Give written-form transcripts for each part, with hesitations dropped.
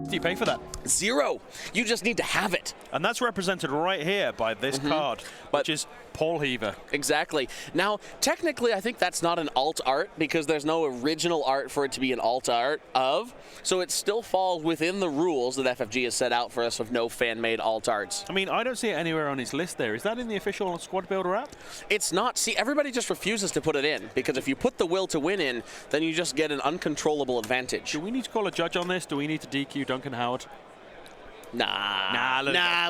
do you pay for that? 0. You just need to have it. And that's represented right here by this card, which is Paul Heaver. Exactly. Now, technically, I think that's not an alt art because there's no original art for it to be an alt art of. So it still falls within the rules that FFG has set out for us of no fan-made alt arts. I mean, I don't see it anywhere on his list there. Is that in the official Squad Builder app? It's not. See, everybody just refuses to put it in because if you put the will to win in, then you just get an uncontrollable advantage. Do we need to call a judge on this? Do we need to DQ Duncan Howard? Nah,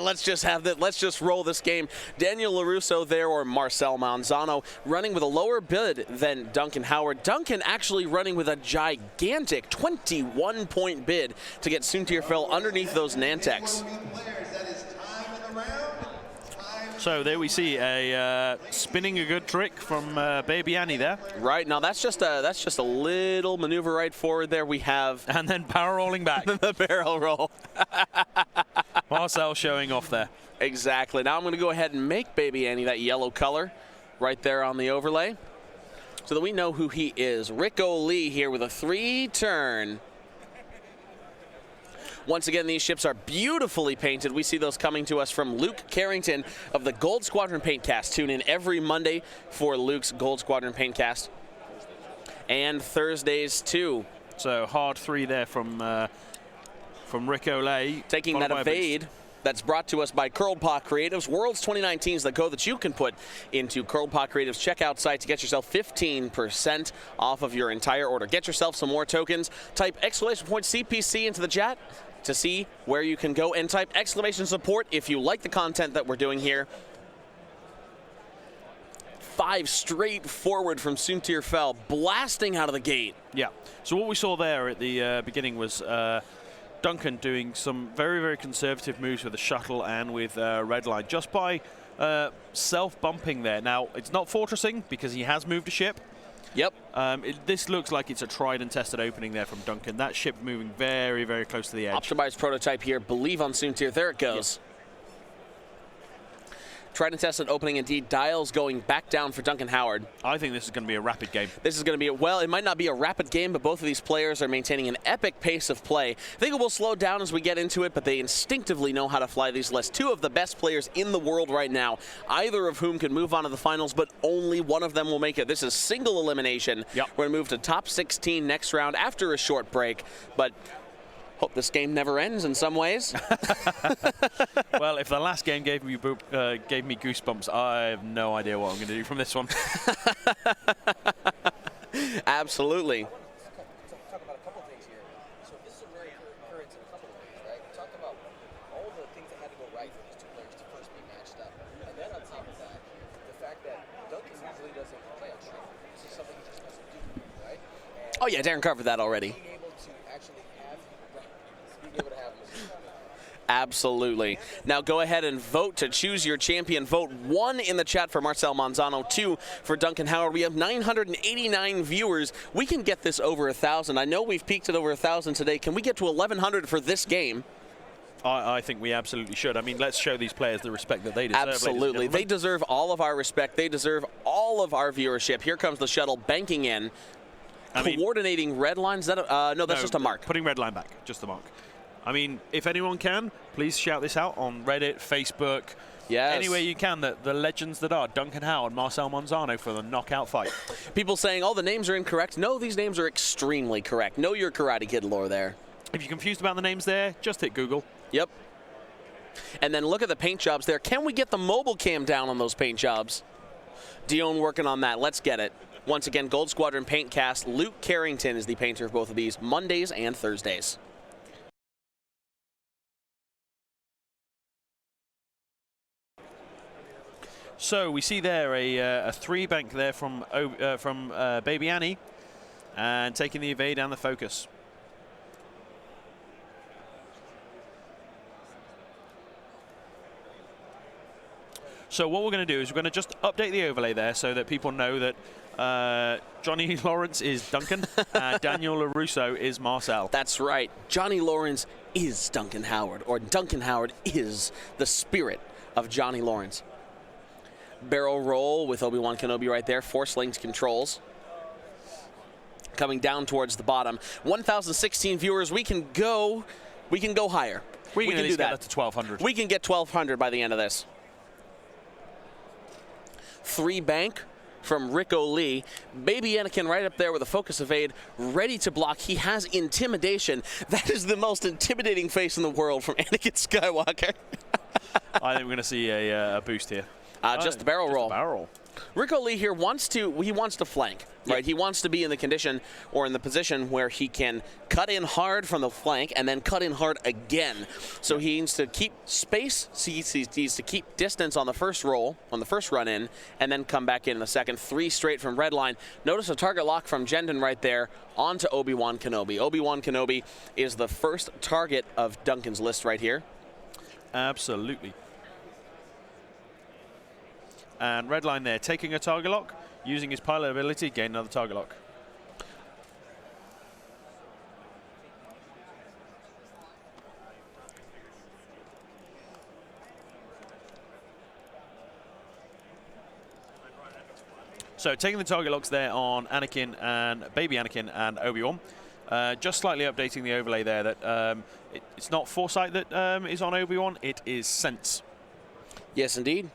let's just have that. Let's just roll this game. Daniel LaRusso there, or Marcel Manzano, running with a lower bid than Duncan Howard. Duncan actually running with a gigantic 21-point bid to get Soontirfell underneath those Nantex. So there we see a spinning a good trick from Baby Annie there. Right, now that's just a little maneuver right forward there. We have and then power rolling back. the barrel roll. Marcel showing off there. Exactly. Now I'm going to go ahead and make Baby Annie that yellow color right there on the overlay so that we know who he is. Rick O'Lee here with a 3-turn. Once again, these ships are beautifully painted. We see those coming to us from Luke Carrington of the Gold Squadron Paintcast. Tune in every Monday for Luke's Gold Squadron Paintcast. And Thursdays, too. So hard 3 there from Rick O'Lee. Taking that evade that's brought to us by Curled Paw Creatives. Worlds 2019 is the code that you can put into Curled Paw Creatives checkout site to get yourself 15% off of your entire order. Get yourself some more tokens. Type !CPC into the chat to see where you can go, and type !support if you like the content that we're doing here. 5 straight forward from Soontirfell, blasting out of the gate. Yeah. So what we saw there at the beginning was Duncan doing some very, very conservative moves with the shuttle and with Redline, just by self-bumping there. Now, it's not fortressing because he has moved a ship. Yep. This looks like it's a tried and tested opening there from Duncan. That ship moving very, very close to the edge. Optimized prototype here. Believe on Soontir. There it goes. Yep. Tried and tested opening indeed. Dials going back down for Duncan Howard. I think this is going to be a rapid game. This is going to be, well, it might not be a rapid game, but both of these players are maintaining an epic pace of play. I think it will slow down as we get into it, but they instinctively know how to fly these lists. 2 of the best players in the world right now, either of whom can move on to the finals, but only one of them will make it. This is single elimination. Yep. We're going to move to top 16 next round after a short break, but hope this game never ends in some ways. Well, if the last game gave me goosebumps, I have no idea what I'm going to do from this one. Absolutely. Talk about a couple of things here. So this is a rare occurrence in a couple of ways, right? We talked about all the things that had to go right for these 2 players to first be matched up. And then on top of that, the fact that Duncan usually doesn't play a trick. This is something he just doesn't do, right? And oh yeah, Darren covered that already. being able to actually have being able to have him. Absolutely. Now go ahead and vote to choose your champion. Vote 1 in the chat for Marcel Manzano, 2 for Duncan Howard. We have 989 viewers. We can get this over 1,000. I know we've peaked at over 1,000 today. Can we get to 1,100 for this game? I think we absolutely should. I mean, let's show these players the respect that they deserve. Absolutely. They deserve all of our respect. They deserve all of our viewership. Here comes the shuttle banking in. Coordinating red lines. No, that's just a mark. Putting red line back, just the mark. I mean, if anyone can, please shout this out on Reddit, Facebook, anywhere you can, that the legends that are Duncan Howard, Marcel Manzano for the knockout fight. People saying, oh, the names are incorrect. No, these names are extremely correct. Know your Karate Kid lore there. If you're confused about the names there, just hit Google. Yep. And then look at the paint jobs there. Can we get the mobile cam down on those paint jobs? Dion working on that. Let's get it. Once again, Gold Squadron Paintcast. Luke Carrington is the painter of both of these, Mondays and Thursdays. So we see there a 3 bank there from Baby Annie, and taking the evade and the focus. So what we're going to do is we're going to just update the overlay there so that people know that Johnny Lawrence is Duncan, Daniel LaRusso is Marcel. That's right. Johnny Lawrence is Duncan Howard, or Duncan Howard is the spirit of Johnny Lawrence. Barrel roll with Obi-Wan Kenobi right there. Force linked controls. Coming down towards the bottom. 1,016 viewers. We can go We can go higher. We can do get that. to 1,200. We can get 1,200 by the end of this. 3 bank from Rico Lee. Baby Anakin right up there with a focus evade, ready to block. He has intimidation. That is the most intimidating face in the world from Anakin Skywalker. I think we're going to see a boost here. Just the barrel roll. Barrel. Rico Lee here wants to flank, right? He wants to be in the condition or in the position where he can cut in hard from the flank and then cut in hard again. So he needs to keep space, he needs to keep distance on the first roll, on the first run in, and then come back in the second. 3 straight from Redline. Notice a target lock from Jendon right there onto Obi-Wan Kenobi. Obi-Wan Kenobi is the first target of Duncan's list right here. Absolutely. And Redline there, taking a target lock, using his pilot ability, gain another target lock. So taking the target locks there on Anakin and Baby Anakin and Obi-Wan. Just slightly updating the overlay there that it's not Foresight that is on Obi-Wan, it is Sense. Yes, indeed.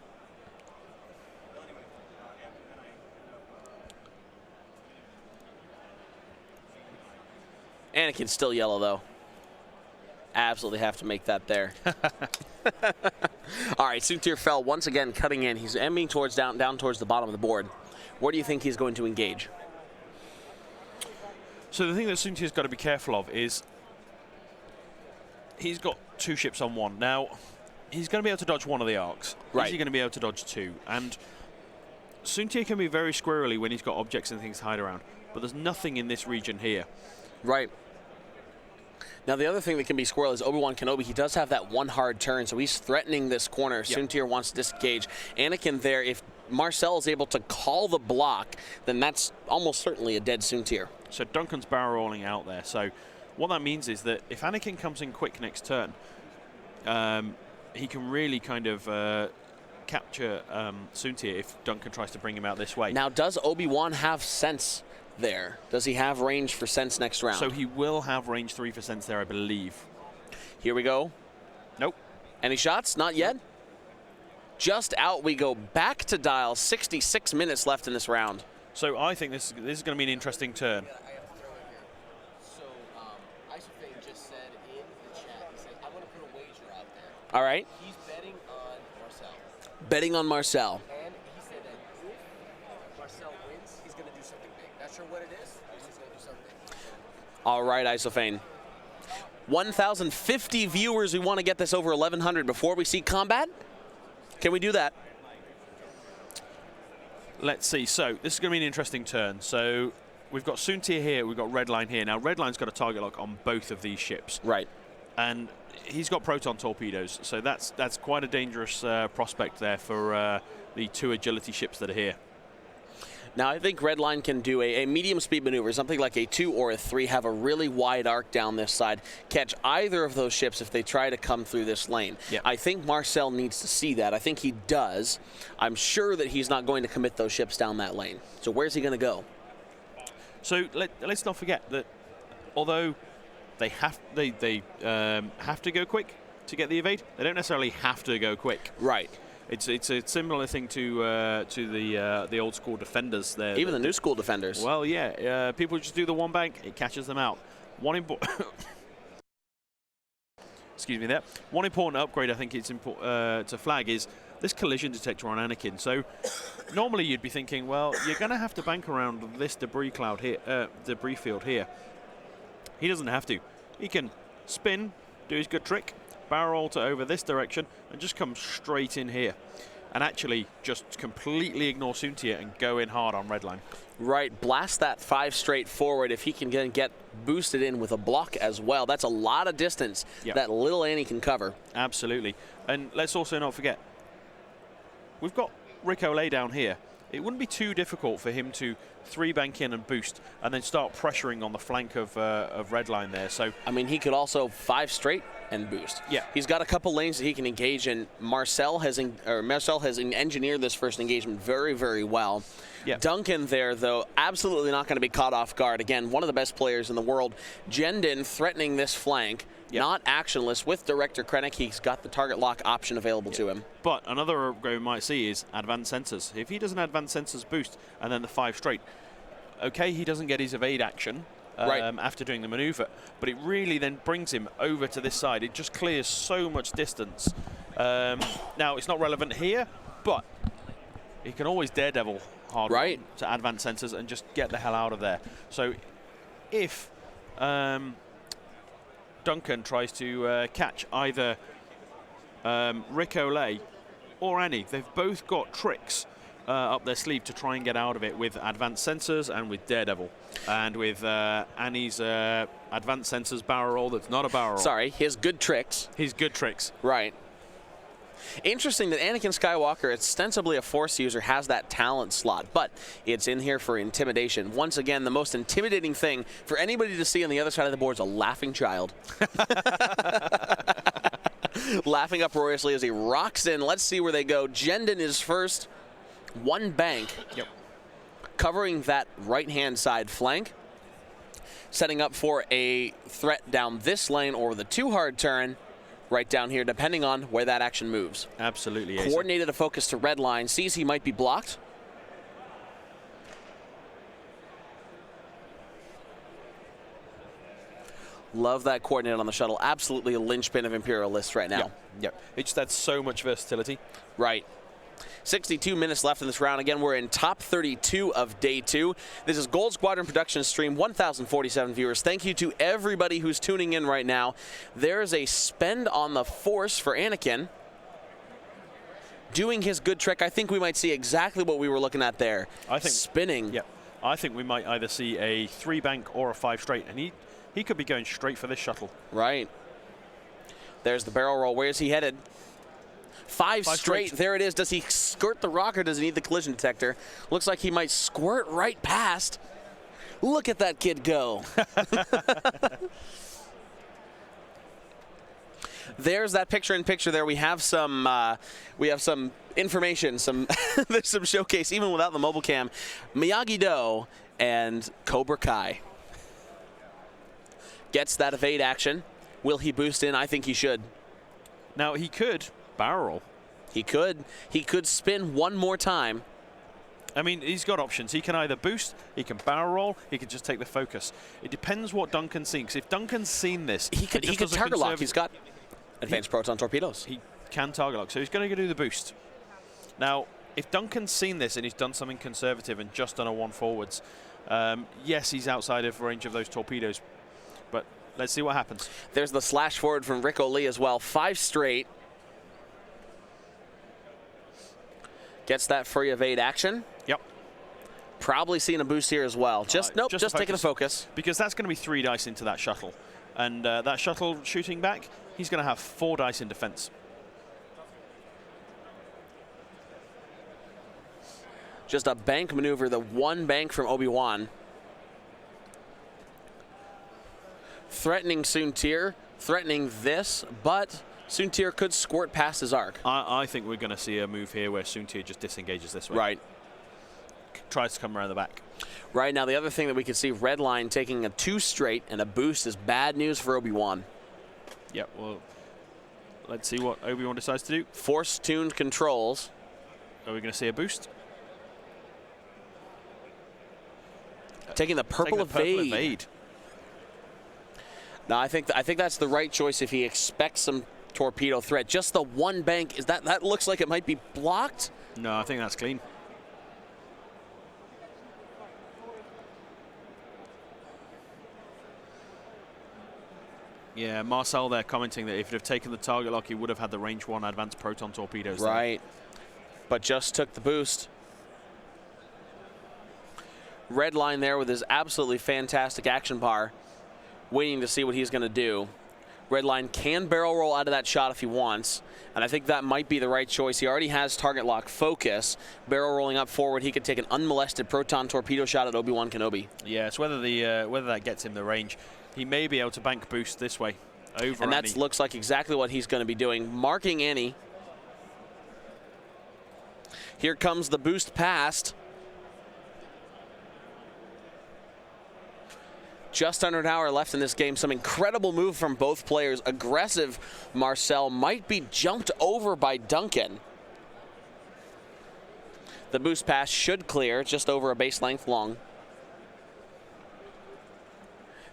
Anakin's still yellow, though. Absolutely have to make that there. All right, Soontir Fel once again cutting in. He's aiming towards down towards the bottom of the board. Where do you think he's going to engage? So the thing that Soontir's got to be careful of is he's got 2 ships on one. Now, he's going to be able to dodge one of the arcs. Right. Is he going to be able to dodge 2? And Soontir can be very squirrely when he's got objects and things to hide around. But there's nothing in this region here. Right. Now, the other thing that can be squirrel is Obi-Wan Kenobi. He does have that one hard turn, so he's threatening this corner. Yep. Soontir wants to disengage. Anakin there, if Marcel is able to call the block, then that's almost certainly a dead Soontir. So Duncan's barrel rolling out there. So what that means is that if Anakin comes in quick next turn, he can really kind of capture Soontir if Duncan tries to bring him out this way. Now, does Obi-Wan have sense there? Does he have range for sense next round? So he will have range 3 for sense there, I believe. Here we go. Nope. Any shots? Not yet. Just out we go. Back to dial. 66 minutes left in this round. So I think this is going to be an interesting turn. I have to throw in here. So, Isofane just said in the chat, he said, I'm going to put a wager out there. All right. He's betting on Marcel. Betting on Marcel. And he said that if Marcel wins, he's going to do something big. Not sure what it is, but he's going to do something. All right, Isofane. 1,050 viewers. We want to get this over 1,100 before we see combat. Can we do that? Let's see. So this is going to be an interesting turn. So we've got Soontir here. We've got Redline here. Now Redline's got a target lock on both of these ships. Right. And he's got proton torpedoes. So that's quite a dangerous prospect there for the 2 agility ships that are here. Now, I think Redline can do a medium speed maneuver, something like a 2 or a 3, have a really wide arc down this side, catch either of those ships if they try to come through this lane. Yep. I think Marcel needs to see that. I think he does. I'm sure that he's not going to commit those ships down that lane. So where's he going to go? So let's not forget that although they have to go quick to get the evade, they don't necessarily have to go quick. Right. It's a similar thing to the old school defenders there. Even the new school defenders. Well, yeah. People just do the one bank, it catches them out. Excuse me there. One important upgrade I think it's important to flag is this collision detector on Anakin. So normally you'd be thinking, well, you're going to have to bank around this debris cloud here, debris field here. He doesn't have to. He can spin, do his good trick, barrel roll to over this direction, and just come straight in here. And actually just completely ignore Soontir and go in hard on Redline. Right, blast that 5 straight forward if he can get boosted in with a block as well. That's a lot of distance that little Annie can cover. Absolutely. And let's also not forget, we've got Rico Lay down here. It wouldn't be too difficult for him to 3 bank in and boost and then start pressuring on the flank of Redline there. So I mean, he could also 5 straight and boost. Yeah. He's got a couple lanes that he can engage in. Marcel has engineered this first engagement very, very well. Yeah. Duncan there, though, absolutely not going to be caught off guard. Again, one of the best players in the world. Jendon threatening this flank, not actionless. With Director Krennic, he's got the target lock option available to him. But another go we might see is advanced sensors. If he doesn't advanced sensors boost and then the 5 straight, okay, he doesn't get his evade action after doing the maneuver, but it really then brings him over to this side. It just clears so much distance. Now, it's not relevant here, but he can always daredevil hard to advanced sensors and just get the hell out of there. So if Duncan tries to catch either Rick Olay or Annie, they've both got tricks up their sleeve to try and get out of it with advanced sensors and with Daredevil. And with Annie's advanced sensors barrel roll that's not a barrel roll. Sorry, his good tricks. His good tricks. Right. Interesting that Anakin Skywalker, ostensibly a Force user, has that talent slot, but it's in here for intimidation. Once again, the most intimidating thing for anybody to see on the other side of the board is a laughing child. Laughing uproariously as he rocks in. Let's see where they go. Jendon is first. 1 bank. Yep. Covering that right-hand side flank. Setting up for a threat down this lane or the 2-hard turn. Right down here, depending on where that action moves. Absolutely. Coordinated a focus to red line. Sees he might be blocked. Love that coordinate on the shuttle. Absolutely a linchpin of Imperialists right now. Yep. It just adds so much versatility. Right. 62 minutes left in this round. Again, we're in top 32 of day 2. This is Gold Squadron Production Stream, 1,047 viewers. Thank you to everybody who's tuning in right now. There's a spend on the Force for Anakin. Doing his good trick. I think we might see exactly what we were looking at there. I think spinning. Yeah. I think we might either see a 3 bank or a 5 straight, and he could be going straight for this shuttle. Right. There's the barrel roll. Where's he headed? 5 straight. There it is. Does he skirt the rock or does he need the collision detector? Looks like he might squirt right past. Look at that kid go. There's that picture-in-picture there. We have some information. There's some showcase even without the mobile cam. Miyagi-Do and Cobra Kai. Gets that evade action. Will he boost in? I think he should. Now he could barrel roll. He could spin one more time. I mean, he's got options. He can either boost, he can barrel roll, he can just take the focus. It depends what Duncan's seeing. Because if Duncan's seen this, he could target lock. He's got advanced proton torpedoes. He can target lock, so he's going to do the boost. Now, if Duncan's seen this and he's done something conservative and just done a 1 forwards, yes, he's outside of range of those torpedoes. But let's see what happens. There's the slash forward from Rick O'Lee as well. 5 straight. Gets that free evade action. Yep. Probably seeing a boost here as well. Just taking a focus. Because that's going to be 3 dice into that shuttle. And that shuttle shooting back, he's going to have 4 dice in defense. Just a bank maneuver, the 1 bank from Obi-Wan. Threatening Soontir, threatening this, but Soontir could squirt past his arc. I think we're going to see a move here where Soontir just disengages this way. Right. Tries to come around the back. Right, now the other thing that we could see, red line taking a 2 straight and a boost is bad news for Obi-Wan. Yep, well, let's see what Obi-Wan decides to do. Force-tuned controls. Are we going to see a boost? Taking the purple evade. Now I think that's the right choice if he expects some torpedo threat. Just the 1 bank, that looks like it might be blocked? No, I think that's clean. Yeah, Marcel there commenting that if he'd have taken the target lock, he would have had the range 1 advanced proton torpedoes. Right, but just took the boost. Red line there with his absolutely fantastic action bar, waiting to see what he's going to do. Red line can barrel roll out of that shot if he wants, and I think that might be the right choice. He already has target lock focus. Barrel rolling up forward, he could take an unmolested proton torpedo shot at Obi-Wan Kenobi. Yeah, it's whether that gets him the range. He may be able to bank boost this way. Over and Annie. that looks like exactly what he's going to be doing, marking Annie. Here comes the boost past. Just under an hour left in this game. Some incredible move from both players. Aggressive Marcel might be jumped over by Duncan. The boost pass should clear, just over a base length long.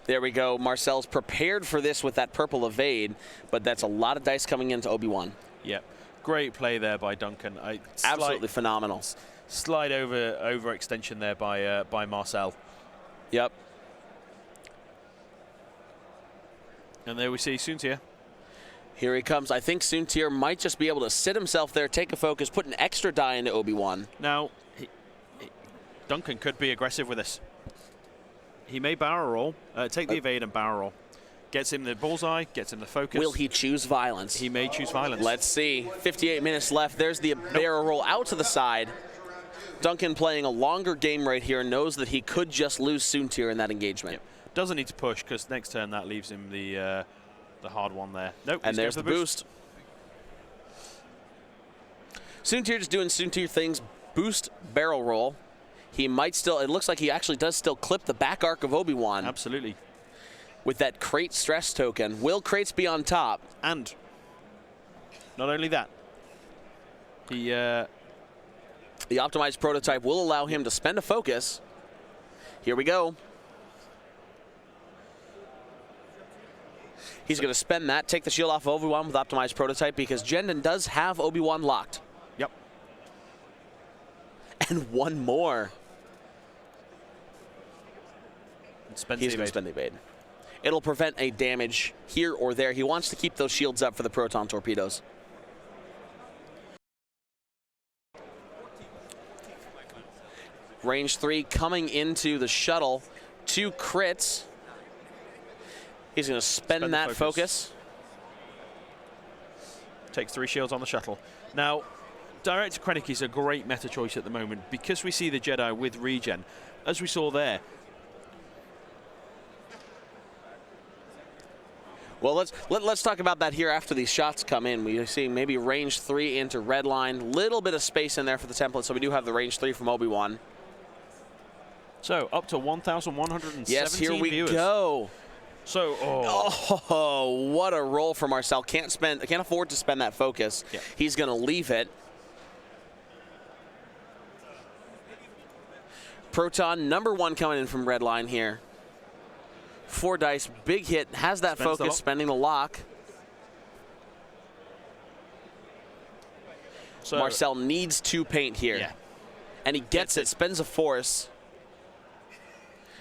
There we go. Marcel's prepared for this with that purple evade, but that's a lot of dice coming into Obi-Wan. Yep. Great play there by Duncan. Absolutely phenomenal. Slide over extension there by Marcel. Yep. And there we see Soontir. Here he comes. I think Soontir might just be able to sit himself there, take a focus, put an extra die into Obi-Wan. Now, Duncan could be aggressive with this. He may barrel roll, take the evade and barrel roll. Gets him the bullseye, gets him the focus. Will he choose violence? He may choose violence. Let's see. 58 minutes left. There's the barrel roll out to the side. Duncan playing a longer game right here, knows that he could just lose Soontir in that engagement. Yep. Doesn't need to push because next turn that leaves him the hard one there. Nope. And there's the boost. Soontir just doing Soontir things. Boost barrel roll. He might still, it looks like he actually does still clip the back arc of Obi-Wan. Absolutely. With that crate stress token. Will crates be on top? And not only that, the optimized prototype will allow him to spend a focus. Here we go. He's going to spend that, take the shield off of Obi-Wan with optimized prototype because Jendon does have Obi-Wan locked. Yep. And one more. He's going to spend the evade. It'll prevent a damage here or there. He wants to keep those shields up for the proton torpedoes. Range 3 coming into the shuttle. 2 crits. He's going to spend that focus. Takes 3 shields on the shuttle. Now, Director Krennic is a great meta choice at the moment because we see the Jedi with regen, as we saw there. Well, let's talk about that here after these shots come in. We see maybe range 3 into red line. Little bit of space in there for the template, so we do have the range 3 from Obi-Wan. So up to 1,117 Yes, here we viewers. go. So, oh, what a roll for Marcel. Can't afford to spend that focus. Yeah. He's going to leave it. Proton number 1 coming in from red line here. 4 dice, big hit, has that focus, spending the lock. So Marcel needs 2 paint here. Yeah. And he gets it, spends a force.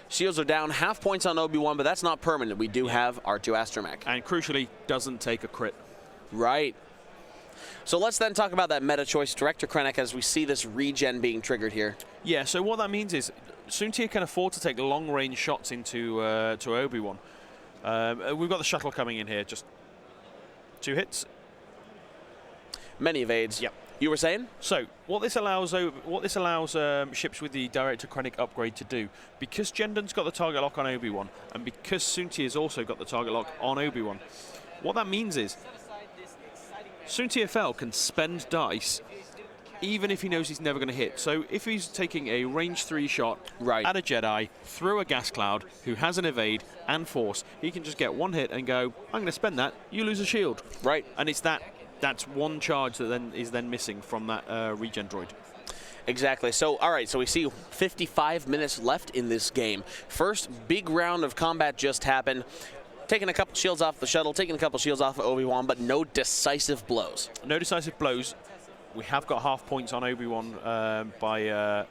Shields are down, half points on Obi-Wan, but that's not permanent. We do have R2 Astromech. And crucially, doesn't take a crit. Right. So let's then talk about that meta choice, Director Krennic, as we see this regen being triggered here. Yeah, so what that means is Soontir can afford to take long-range shots into to Obi-Wan. We've got the shuttle coming in here, just 2 hits. Many evades. Yep. You were saying? So what this allows ships with the Director Krennic upgrade to do, because Jendon's got the target lock on Obi-Wan, and because Soontir's also got the target lock on Obi-Wan, what that means is Soontir Fel can spend dice even if he knows he's never going to hit. So if he's taking a range 3 shot at a Jedi through a gas cloud who has an evade and force, he can just get 1 hit and go, I'm going to spend that, you lose a shield. Right. And it's that's 1 charge that then is missing from that regen droid. Exactly. So, all right, so we see 55 minutes left in this game. First big round of combat just happened. Taking a couple shields off the shuttle, taking a couple shields off of Obi-Wan, but no decisive blows. No decisive blows. We have got half points on Obi-Wan by...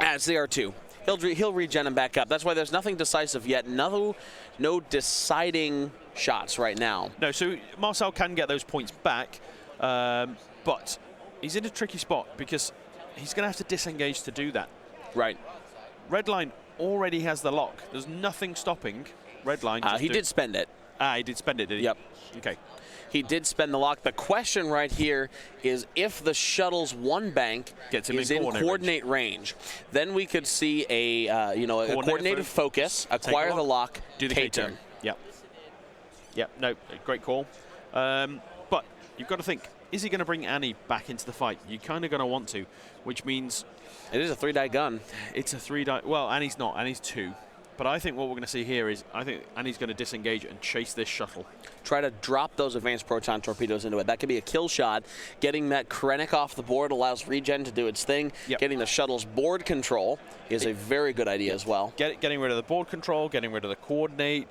As they are too. He'll regen him back up. That's why there's nothing decisive yet. No deciding shots right now. No, so Marcel can get those points back, but he's in a tricky spot because he's going to have to disengage to do that. Right. Redline already has the lock. There's nothing stopping Redline. He did spend it. He did spend it, did he? Yep. Okay. He did spend the lock. The question right here is if the shuttle's 1 bank is in coordinate range, then we could see a coordinated focus, acquire the lock, do the K-turn. Yep. Yeah, no, great call. But you've got to think, is he going to bring Annie back into the fight? You're kind of going to want to, which means... It is a 3-die gun. It's a 3-die... Well, Annie's not. Annie's 2. But I think what we're going to see here is, I think Annie's going to disengage and chase this shuttle. Try to drop those advanced proton torpedoes into it. That could be a kill shot. Getting that Krennic off the board allows regen to do its thing. Yep. Getting the shuttle's board control is a very good idea as well. Getting rid of the board control, getting rid of the coordinate,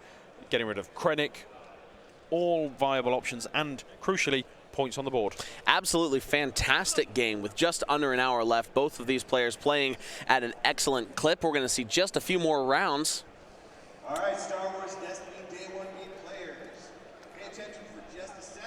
getting rid of Krennic, all viable options, and crucially, points on the board. Absolutely fantastic game with just under an hour left. Both of these players playing at an excellent clip. We're going to see just a few more rounds. All right, Star Wars Destiny Day 1 meet players. Pay attention for just a sec.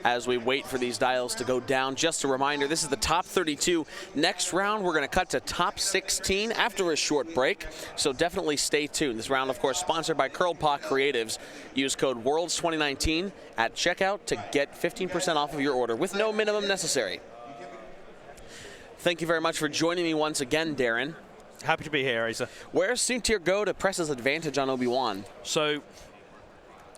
As we wait for these dials to go down, just a reminder, this is the top 32. Next round, we're going to cut to top 16 after a short break, so definitely stay tuned. This round, of course, sponsored by Paw Creatives. Use code WORLDS2019 at checkout to get 15% off of your order with no minimum necessary. Thank you very much for joining me once again, Darren. Happy to be here, Asa. Where's Soontir go to press his advantage on Obi-Wan? So,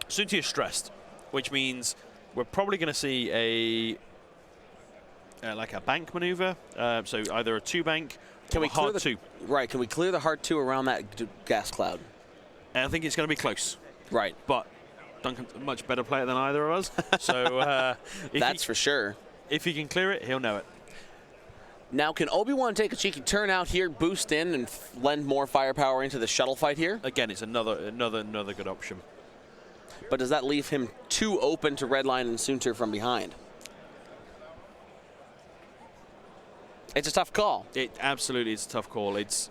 Soontir's stressed, which means we're probably going to see like a bank maneuver. So either a 2-bank or a hard 2. Right, can we clear the hard 2 around that gas cloud? And I think it's going to be close. Right. But Duncan's a much better player than either of us. So that's for sure. If he can clear it, he'll know it. Now, can Obi-Wan take a cheeky turn out here, boost in, and lend more firepower into the shuttle fight here? Again, it's another good option. But does that leave him too open to Redline and Soontir from behind? It's a tough call. It absolutely is a tough call. There's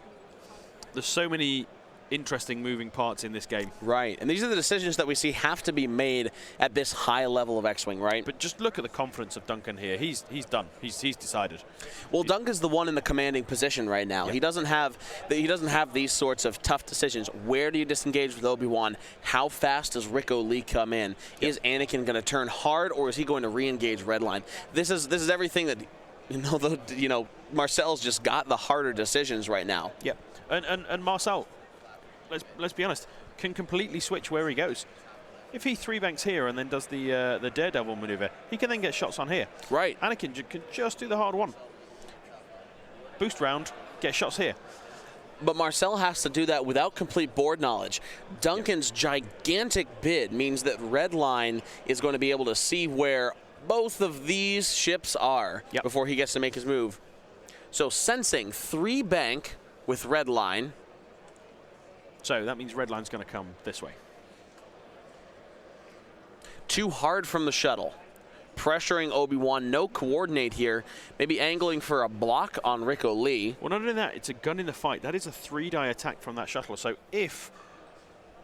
so many interesting moving parts in this game. Right, and these are the decisions that we see have to be made at this high level of X-Wing, right? But just look at the confidence of Duncan here. He's done. He's decided. Well, Duncan's the one in the commanding position right now. Yep. He doesn't have these sorts of tough decisions. Where do you disengage with Obi-Wan? How fast does Rico Lee come in? Yep. Is Anakin going to turn hard, or is he going to re-engage Redline? This is everything that Marcel's just got the harder decisions right now. Yep. And Marcel, let's be honest, can completely switch where he goes. If he 3-banks here and then does the Daredevil maneuver, he can then get shots on here. Right. Anakin can just do the hard one. Boost round, get shots here. But Marcel has to do that without complete board knowledge. Duncan's gigantic bid means that Redline is going to be able to see where both of these ships are before he gets to make his move. So sensing 3-bank with Redline. So that means Redline's going to come this way. Too hard from the shuttle. Pressuring Obi-Wan, no coordinate here. Maybe angling for a block on Rico Lee. Well, not only that, it's a gun in the fight. That is a 3-die attack from that shuttle. So if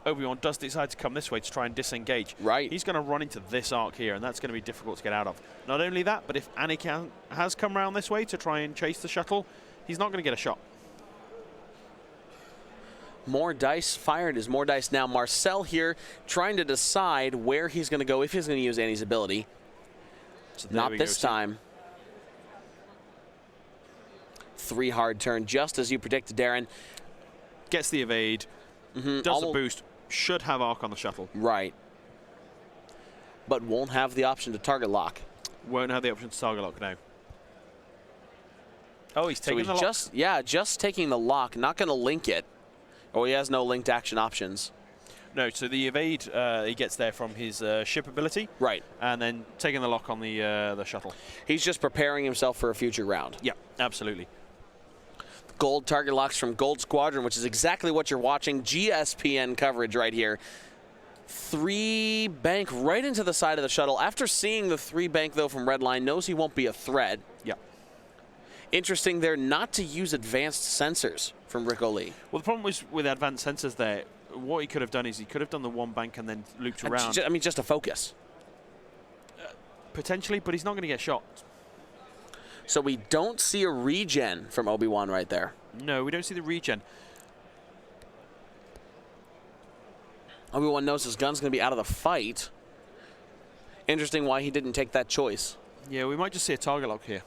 Obi-Wan does decide to come this way to try and disengage, he's going to run into this arc here, and that's going to be difficult to get out of. Not only that, but if Anakin has come around this way to try and chase the shuttle, he's not going to get a shot. More dice fired is more dice. Now Marcel here trying to decide where he's going to go, if he's going to use Annie's ability. So not this time. 3 hard turn, just as you predicted, Darren. Gets the evade, does the boost, should have arc on the shuttle. Right. But won't have the option to target lock. Won't have the option to target lock now. Oh, he's taking the lock. Just taking the lock, not going to link it. Oh, he has no linked action options. No, so the evade he gets there from his ship ability. Right. And then taking the lock on the shuttle. He's just preparing himself for a future round. Yeah, absolutely. Gold target locks from Gold Squadron, which is exactly what you're watching. GSPN coverage right here. 3-bank right into the side of the shuttle. After seeing the 3-bank, though, from Redline, knows he won't be a threat. Yeah. Interesting there not to use advanced sensors from Rico Lee. Well, the problem was with advanced sensors there, what he could have done is he could have done the 1-bank and then looped around. I mean, just a focus. Potentially, but he's not going to get shot. So we don't see a regen from Obi-Wan right there. No, we don't see the regen. Obi-Wan knows his gun's going to be out of the fight. Interesting why he didn't take that choice. Yeah, we might just see a target lock here.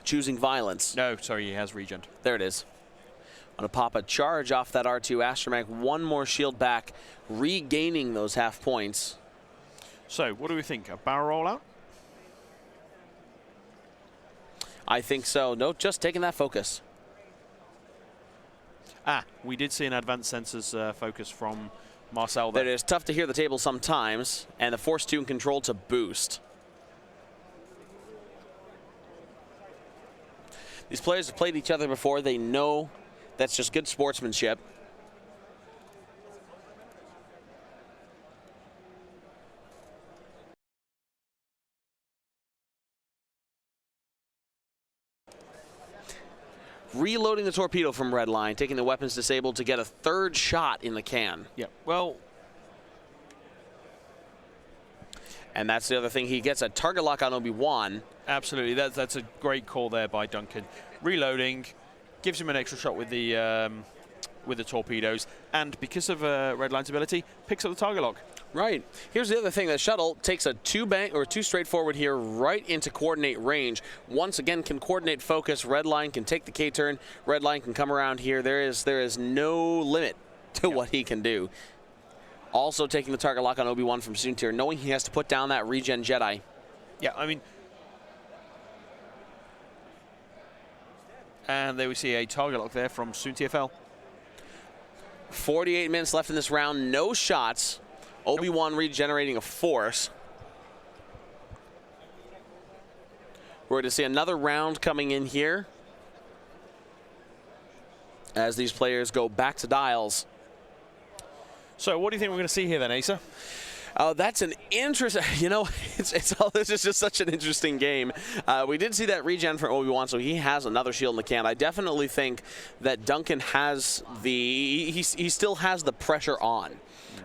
Choosing violence. No, sorry, he has regened. There it is. Gonna pop a charge off that R2 Astromech. One more shield back, regaining those half points. So, what do we think? A barrel rollout? I think so. No, just taking that focus. Ah, we did see an advanced sensors focus from Marcel there. That is tough to hear the table sometimes, and the force tune control to boost. These players have played each other before. They know that's just good sportsmanship. Reloading the torpedo from Redline, taking the weapons disabled to get a third shot in the can. Yeah, well. And that's the other thing. He gets a target lock on Obi-Wan. Absolutely, that's a great call there by Duncan. Reloading, gives him an extra shot with the torpedoes, and because of Redline's ability, picks up the target lock. Right. Here's the other thing. The shuttle takes a two straight forward here right into coordinate range. Once again, can coordinate focus. Redline can take the K-turn. Redline can come around here. There is no limit to what he can do. Also taking the target lock on Obi-Wan from Soontir, knowing he has to put down that regen Jedi. Yeah, I mean, and there we see a target lock there from Soontir. 48 minutes left in this round. No shots. Obi-Wan regenerating a force. We're going to see another round coming in here as these players go back to dials. So what do you think we're going to see here then, Asa? Oh, that's an interesting, you know, this is just such an interesting game. We did see that regen from Obi-Wan, so he has another shield in the can. I definitely think that Duncan has he still has the pressure on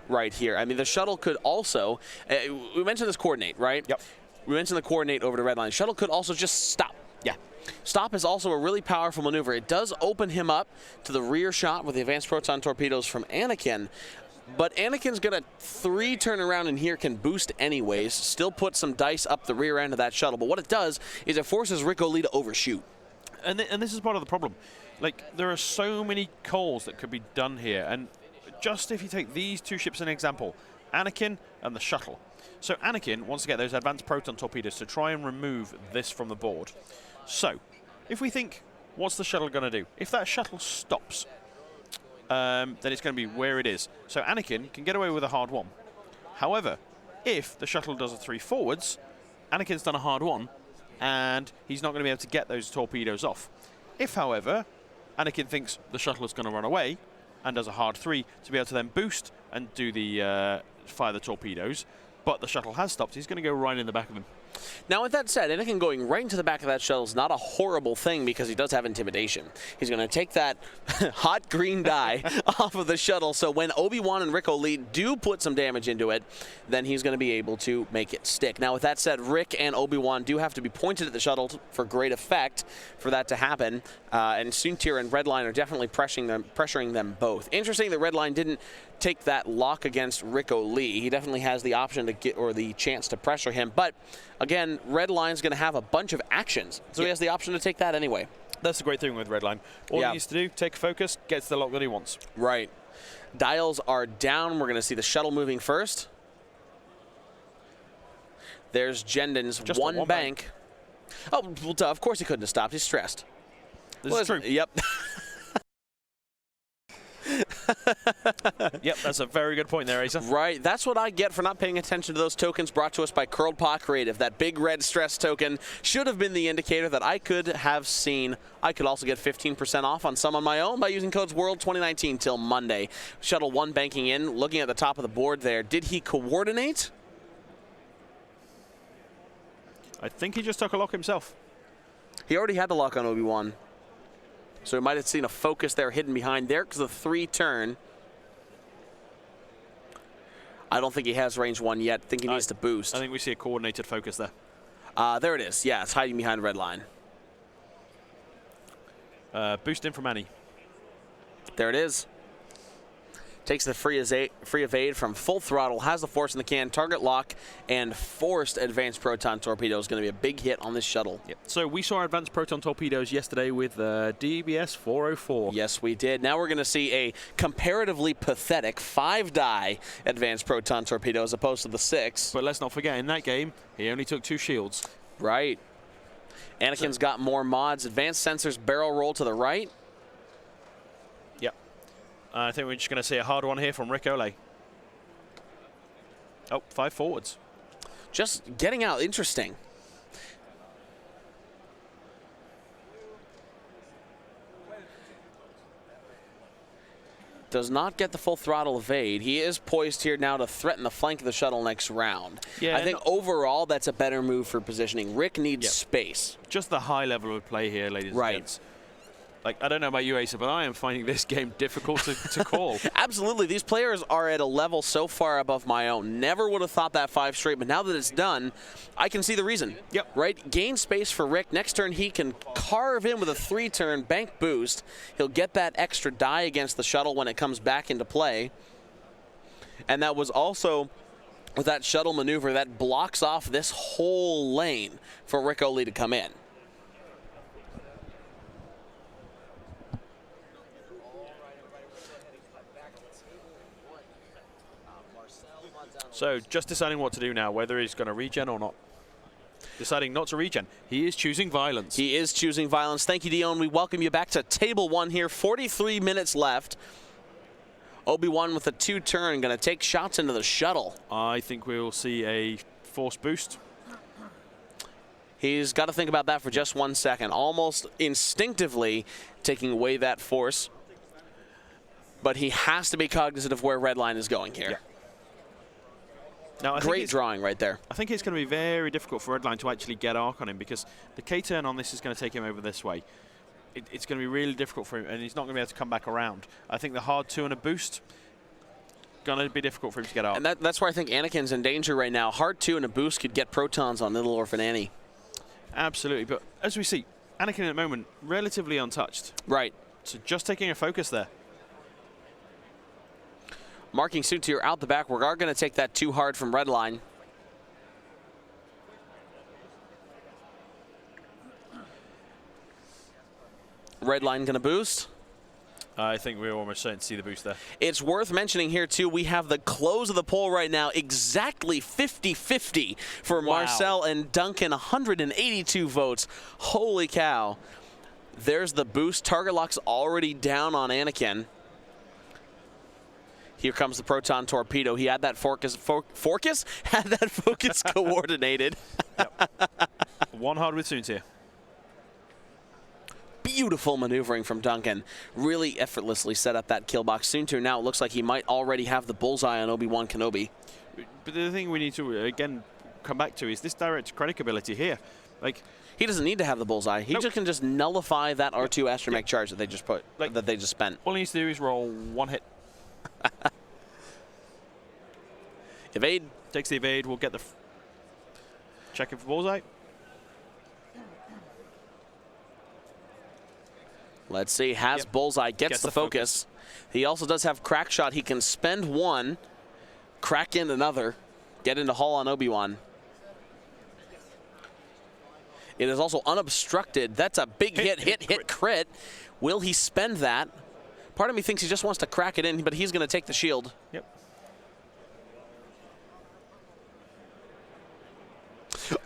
right here. I mean, the shuttle could also, we mentioned this coordinate, right? Yep. We mentioned the coordinate over the red line. Shuttle could also just stop. Yeah. Stop is also a really powerful maneuver. It does open him up to the rear shot with the advanced proton torpedoes from Anakin. But Anakin's got a 3 turnaround in here, can boost anyways, still put some dice up the rear end of that shuttle. But what it does is it forces Rico Lee to overshoot. And this is part of the problem. Like, there are so many calls that could be done here. And just if you take these two ships as an example, Anakin and the shuttle. So Anakin wants to get those advanced proton torpedoes to try and remove this from the board. So, if we think, what's the shuttle going to do? If that shuttle stops, then it's going to be where it is. So Anakin can get away with a hard 1. However, if the shuttle does a 3 forwards, Anakin's done a hard 1, and he's not going to be able to get those torpedoes off. If, however, Anakin thinks the shuttle is going to run away and does a hard 3 to be able to then boost and do the fire the torpedoes, but the shuttle has stopped, he's going to go right in the back of them. Now, with that said, Anakin going right into the back of that shuttle is not a horrible thing because he does have intimidation. He's going to take that hot green die off of the shuttle, so when Obi-Wan and Rico Lee do put some damage into it, then he's going to be able to make it stick. Now, with that said, Rick and Obi-Wan do have to be pointed at the shuttle for great effect for that to happen, and Soontir and Redline are definitely pressuring them both. Interesting that Redline didn't take that lock against Rico Lee. He definitely has the option to get, or the chance to pressure him, but again, Redline's going to have a bunch of actions, so he has the option to take that anyway. That's the great thing with Redline. All he needs to do, take focus, gets the lock that he wants. Right. Dials are down. We're going to see the shuttle moving first. There's Jendon's Just one bank. Oh, well, of course he couldn't have stopped. He's stressed. This is true. Yep. Yep, that's a very good point there, Asa. Right, that's what I get for not paying attention to those tokens brought to us by Curled Paw Creative. That big red stress token should have been the indicator that I could have seen. I could also get 15% off on some on my own by using codes WORLD2019 till Monday. Shuttle 1 banking in, looking at the top of the board there. Did he coordinate? I think he just took a lock himself. He already had the lock on Obi-Wan. So we might have seen a focus there hidden behind there because the 3 turn. I don't think he has range 1 yet. I think he needs to boost. I think we see a coordinated focus there. There it is. Yeah, it's hiding behind red line. Boost in from Annie. There it is. Takes the free evade from full throttle, has the force in the can, target lock, and forced advanced proton torpedo is going to be a big hit on this shuttle. Yep. So we saw advanced proton torpedoes yesterday with DBS 404. Yes, we did. Now we're going to see a comparatively pathetic 5-die advanced proton torpedo as opposed to the 6. But let's not forget, in that game, he only took 2 shields. Right. Anakin's got more mods. Advanced sensors barrel roll to the right. Yep. I think we're just going to see a hard one here from Rick Ole. Oh, 5 forwards. Just getting out. Interesting. Does not get the full throttle evade. He is poised here now to threaten the flank of the shuttle next round. Yeah, I think overall that's a better move for positioning. Rick needs space. Just the high level of play here, ladies and gents. Like, I don't know about you, Asa, but I am finding this game difficult to call. Absolutely. These players are at a level so far above my own. Never would have thought that 5 straight, but now that it's done, I can see the reason. Yep. Right? Gain space for Rick. Next turn, he can carve in with a 3-turn bank boost. He'll get that extra die against the shuttle when it comes back into play. And that was also with that shuttle maneuver that blocks off this whole lane for Rick Ole to come in. So just deciding what to do now, whether he's going to regen or not. Deciding not to regen. He is choosing violence. He is choosing violence. Thank you, Dion. We welcome you back to table 1 here. 43 minutes left. Obi-Wan with a 2-turn, going to take shots into the shuttle. I think we will see a force boost. He's got to think about that for just 1 second. Almost instinctively taking away that force. But he has to be cognizant of where Redline is going here. Yeah. Now, Great drawing right there. I think it's going to be very difficult for Redline to actually get arc on him because the K-turn on this is going to take him over this way. It's going to be really difficult for him, and he's not going to be able to come back around. I think the hard 2 and a boost, going to be difficult for him to get arc. And that's where I think Anakin's in danger right now. Hard 2 and a boost could get protons on Little Orphan Annie. Absolutely, but as we see, Anakin at the moment, relatively untouched. Right. So just taking a focus there. Marking Soontir out the back. We are going to take that too hard from Redline. Redline going to boost. I think we're almost certain to see the boost there. It's worth mentioning here, too, we have the close of the poll right now, exactly 50-50 for Marcel and Duncan, 182 votes. Holy cow. There's the boost. Target lock's already down on Anakin. Here comes the proton torpedo. He had that focus coordinated. Yep. 1 hard with Soontir. Beautiful maneuvering from Duncan. Really effortlessly set up that kill box. Soontir now it looks like he might already have the bullseye on Obi-Wan Kenobi. But the thing we need to, again, come back to is this direct credit ability here. Like, he doesn't need to have the bullseye. He just can just nullify that R2 astromech charge that they just put, that they just spent. All he needs to do is roll 1 hit. Evade. Takes the evade. We'll get the check it for bullseye. Let's see. Has bullseye. Gets the focus. He also does have crack shot. He can spend 1, crack in another, get into hull on Obi-Wan. It is also unobstructed. That's a big hit, crit. Will he spend that? Part of me thinks he just wants to crack it in, but he's going to take the shield. Yep.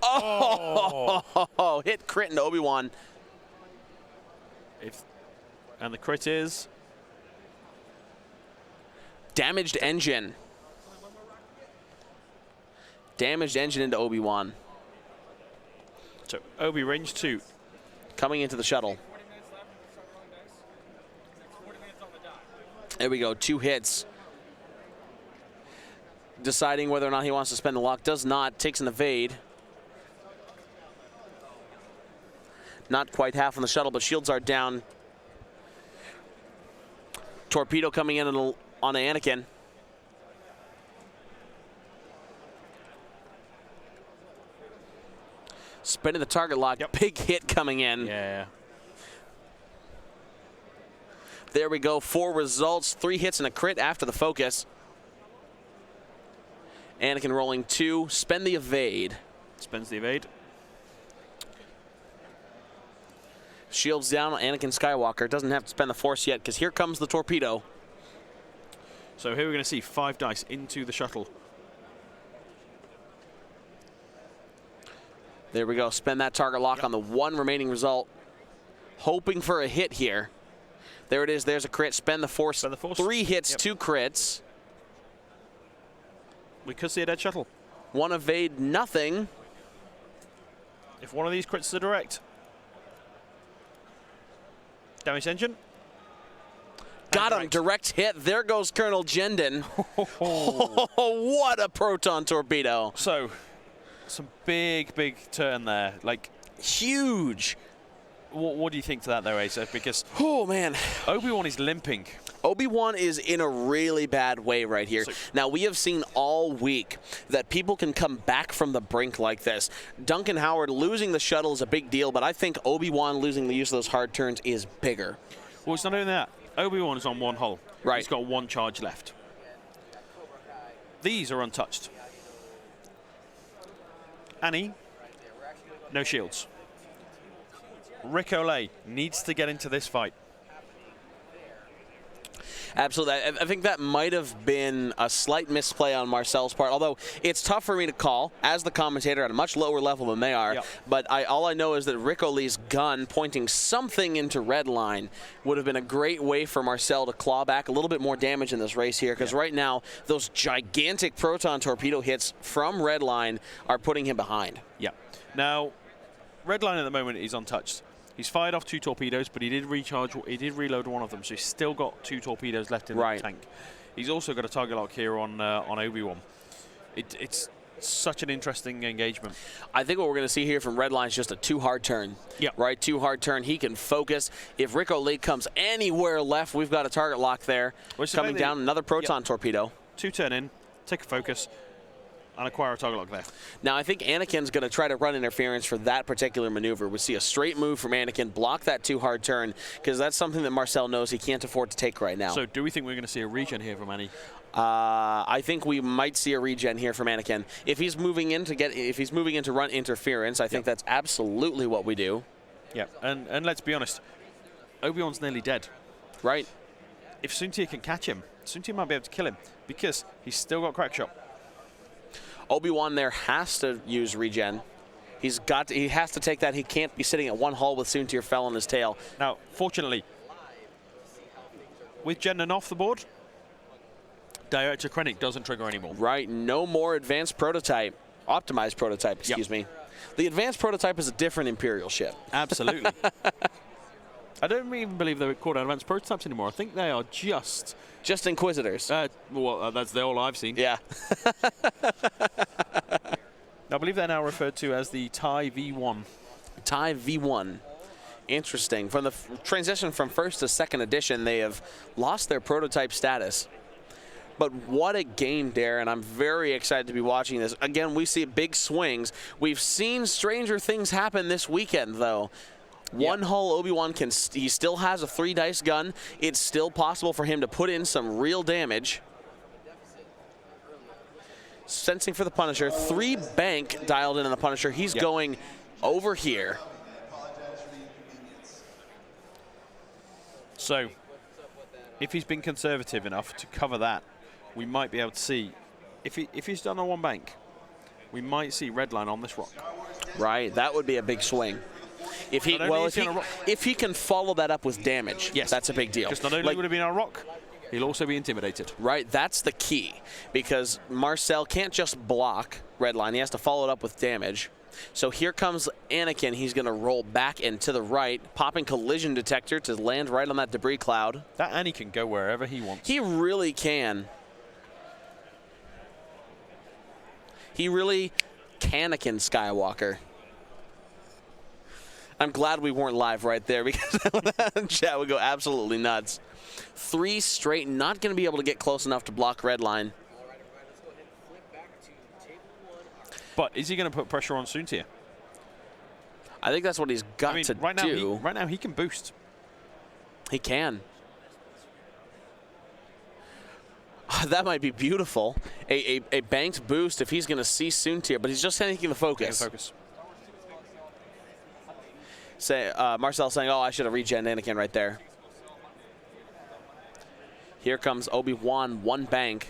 Oh, hit crit into Obi-Wan. And the crit is? Damaged engine. Damaged engine into Obi-Wan. So Obi range 2. Coming into the shuttle. There we go, 2 hits. Deciding whether or not he wants to spend the lock. Does not. Takes an evade. Not quite half on the shuttle, but shields are down. Torpedo coming in on Anakin. Spinning the target lock. Big hit coming in. Yeah. There we go, 4 results, 3 hits and a crit after the focus. Anakin rolling 2, spend the evade. Spends the evade. Shields down on Anakin Skywalker. Doesn't have to spend the force yet because here comes the torpedo. So here we're going to see 5 dice into the shuttle. There we go. Spend that target lock on the 1 remaining result. Hoping for a hit here. There it is. There's a crit. Spend the force. 3 hits, 2 crits. We could see a dead shuttle. 1 evade, nothing. If one of these crits is a direct. Damage engine. Got him. Direct hit. There goes Colonel Jendon. What a proton torpedo. So, some big turn there. Like, huge. What do you think to that, though, Asa? Because oh man, Obi-Wan is limping. Obi-Wan is in a really bad way right here. Now, we have seen all week that people can come back from the brink like this. Duncan Howard losing the shuttle is a big deal, but I think Obi-Wan losing the use of those hard turns is bigger. Well, it's not only that. Obi-Wan is on 1 hull. Right. He's got 1 charge left. These are untouched. Annie, no shields. Rick Olay needs to get into this fight. Absolutely. I think that might have been a slight misplay on Marcel's part, although it's tough for me to call as the commentator at a much lower level than they are. Yep. But all I know is that Rick Olay's gun pointing something into red line would have been a great way for Marcel to claw back a little bit more damage in this race here, because right now those gigantic proton torpedo hits from red line are putting him behind. Yeah. Now, red line at the moment is untouched. He's fired off 2 torpedoes, but he did reload 1 of them, so he's still got 2 torpedoes left in the tank. He's also got a target lock here on Obi-Wan. It's such an interesting engagement. I think what we're going to see here from Redline is just a 2 hard turn. Yep. Right, 2 hard turn. He can focus. If Rick Olay comes anywhere left, we've got a target lock there. Coming down, another proton torpedo. 2 turn in, take a focus, and acquire a target lock there. Now, I think Anakin's going to try to run interference for that particular maneuver. We see a straight move from Anakin, block that 2 hard turn, because that's something that Marcel knows he can't afford to take right now. So do we think we're going to see a regen here from Annie? I think we might see a regen here from Anakin. If he's moving in to run interference, I think that's absolutely what we do. Yeah, and let's be honest, Obi-Wan's nearly dead. Right. If Soontir can catch him, Soontir might be able to kill him, because he's still got crack shot. Obi-Wan there has to use regen. He has to take that. He can't be sitting at 1 hull with Soontir fell on his tail. Now, fortunately, with Jendon off the board, Director Krennic doesn't trigger anymore. Right, no more advanced prototype. Optimized prototype, excuse me. The advanced prototype is a different Imperial ship. Absolutely. I don't even believe they're called advanced prototypes anymore. I think they are just Inquisitors. That's all I've seen. Yeah. I believe they're now referred to as the TIE V1. TIE V1. Interesting. From the transition from 1st to 2nd edition, they have lost their prototype status. But what a game, Darren. I'm very excited to be watching this. Again, we see big swings. We've seen stranger things happen this weekend, though. 1 hull Obi-Wan he still has a 3 dice gun. It's still possible for him to put in some real damage. Sensing for the Punisher. 3 bank dialed in on the Punisher. He's going over here. So, if he's been conservative enough to cover that, we might be able to see, if he's done on 1 bank, we might see Redline on this rock. Right, that would be a big swing. If he can follow that up with damage, yes, that's a big deal. Because not only would it be on a rock, he'll also be intimidated. Right, that's the key. Because Marcel can't just block Redline. He has to follow it up with damage. So here comes Anakin. He's going to roll back and to the right, popping collision detector to land right on that debris cloud. That Annie can go wherever he wants. He really can. He really can-Anakin Skywalker. I'm glad we weren't live right there, because chat would go absolutely nuts. 3 straight, not going to be able to get close enough to block Redline. But is he going to put pressure on Soontir? I think that's what he's got to do. Right now he can boost. He can. That might be beautiful. A banked boost if he's going to see Soontir, but he's just taking the focus. Marcel saying, oh, I should have regen Anakin right there. Here comes Obi-Wan, one bank.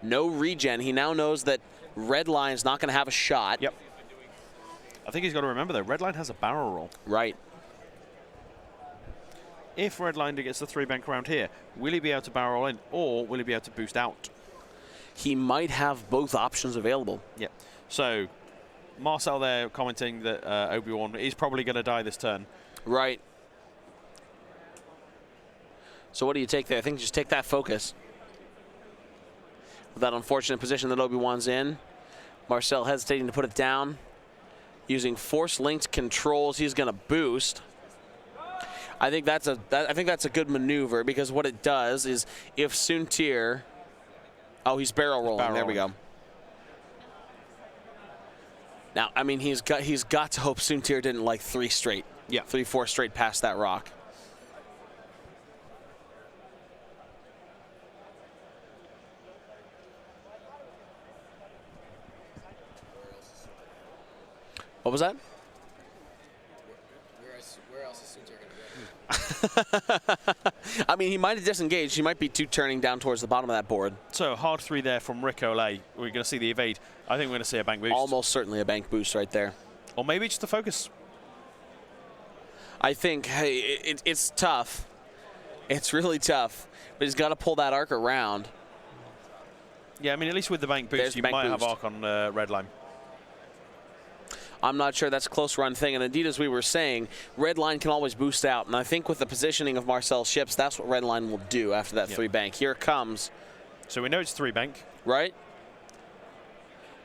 No regen. He now knows that Redline's not going to have a shot. Yep. I think he's got to remember, though, Redline has a barrel roll. Right. If Redline gets the 3-bank around here, will he be able to barrel roll in, or will he be able to boost out? He might have both options available. Yep. So, Marcel there commenting that Obi-Wan is probably going to die this turn. Right. So what do you take there? I think just take that focus. With that unfortunate position that Obi-Wan's in, Marcel hesitating to put it down. Using force-linked controls, he's going to boost. I think that's a good maneuver, because what it does is if Soontir, oh, he's barrel rolling. There we go. Now, I mean, he's got to hope Soontir didn't like 3 straight. Yeah. 3-4 straight past that rock. What was that? Where else is Soontir going to go? I mean, he might have disengaged. He might be 2-turning down towards the bottom of that board. So hard 3 there from Rick Olay. We're going to see the evade. I think we're going to see a bank boost. Almost certainly a bank boost right there. Or maybe just a focus. I think, hey, it's tough. It's really tough. But he's got to pull that arc around. Yeah, I mean, at least with the bank boost, you might have arc on Redline. I'm not sure that's a close run thing. And indeed, as we were saying, Redline can always boost out. And I think with the positioning of Marcel's ships, that's what Redline will do after that 3-bank. Here it comes. So we know it's 3-bank. Right?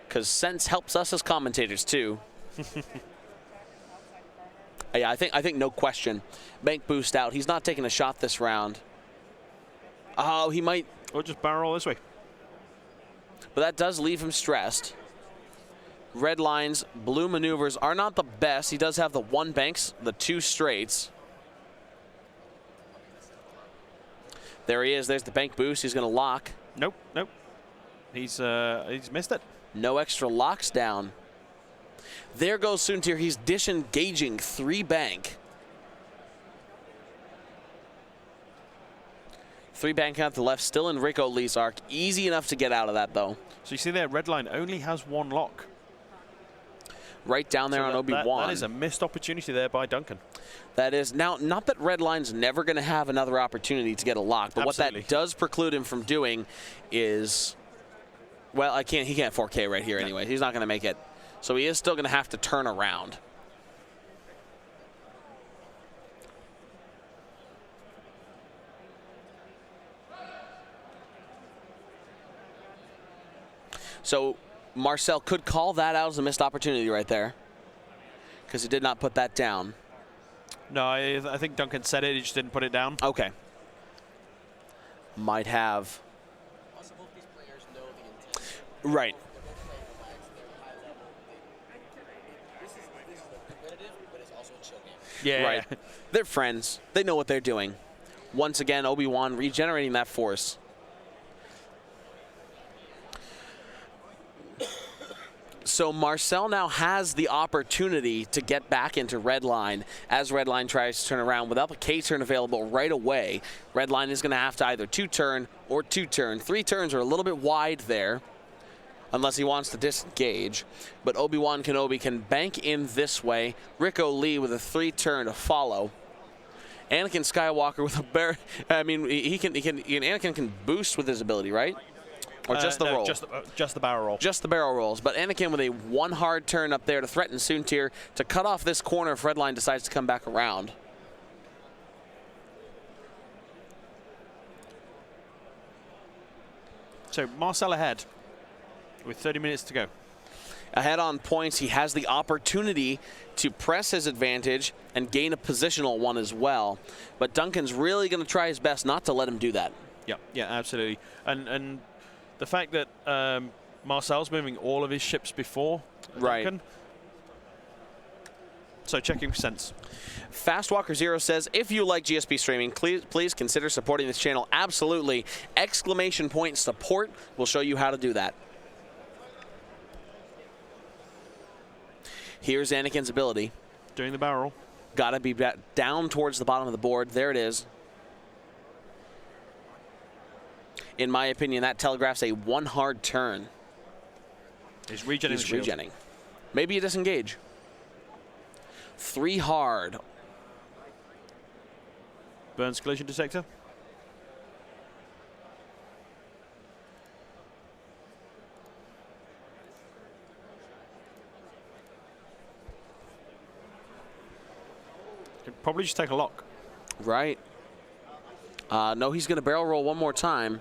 Because sense helps us as commentators, too. Yeah, I think no question. Bank boost out. He's not taking a shot this round. Oh, he might. Or just barrel roll this way. But that does leave him stressed. Redline's blue maneuvers are not the best. He does have the 1 banks, the 2 straights. There he is. There's the bank boost. He's going to lock. Nope, nope. He's missed it. No extra locks down. There goes Soontir. He's disengaging 3-bank. 3-bank out to the left, still in Rick O'Lee's arc. Easy enough to get out of that, though. So you see there, Redline only has 1 lock. Right down there on Obi-Wan. That is a missed opportunity there by Duncan. That is. Now, not that Redline's never going to have another opportunity to get a lock, but Absolutely. what that does preclude him from doing is, well, he can't 4K right here anyway. He's not going to make it. So he is still going to have to turn around. So Marcel could call that out as a missed opportunity right there, because he did not put that down. No, I think Duncan said it. He just didn't put it down. Okay. Might have. Also, both these players know the intent. Right. They're both playing relaxed. They're high level. This is the competitive, but it's also a chill game. Yeah. Right. They're friends. They know what they're doing. Once again, Obi-Wan regenerating that force. So Marcel now has the opportunity to get back into Redline as Redline tries to turn around. Without the K-turn available right away, Redline is going to have to either 2-turn or 2-turn. 3 turns are a little bit wide there, unless he wants to disengage. But Obi-Wan Kenobi can bank in this way. Rick O'Lee with a 3-turn to follow. Anakin Skywalker with a bear. I mean, Anakin can boost with his ability, right? Or just the roll? Just the barrel roll. Just the barrel rolls. But Anakin with a 1 hard turn up there to threaten Soontir to cut off this corner if Redline decides to come back around. So Marcel ahead with 30 minutes to go. Ahead on points, he has the opportunity to press his advantage and gain a positional one as well. But Duncan's really going to try his best not to let him do that. Yeah, absolutely. And the fact that Marcel's moving all of his ships before Duncan, So checking percents. Fastwalker0 says, if you like GSP streaming, please consider supporting this channel. Absolutely. Exclamation point support will show you how to do that. Here's Anakin's ability. Doing the barrel. Got to be down towards the bottom of the board. There it is. In my opinion, that telegraphs a one hard turn. He's regenning the shield. Regenning. Maybe a disengage. 3 hard. Burns collision detector. Could probably just take a lock. Right. No, he's going to barrel roll one more time.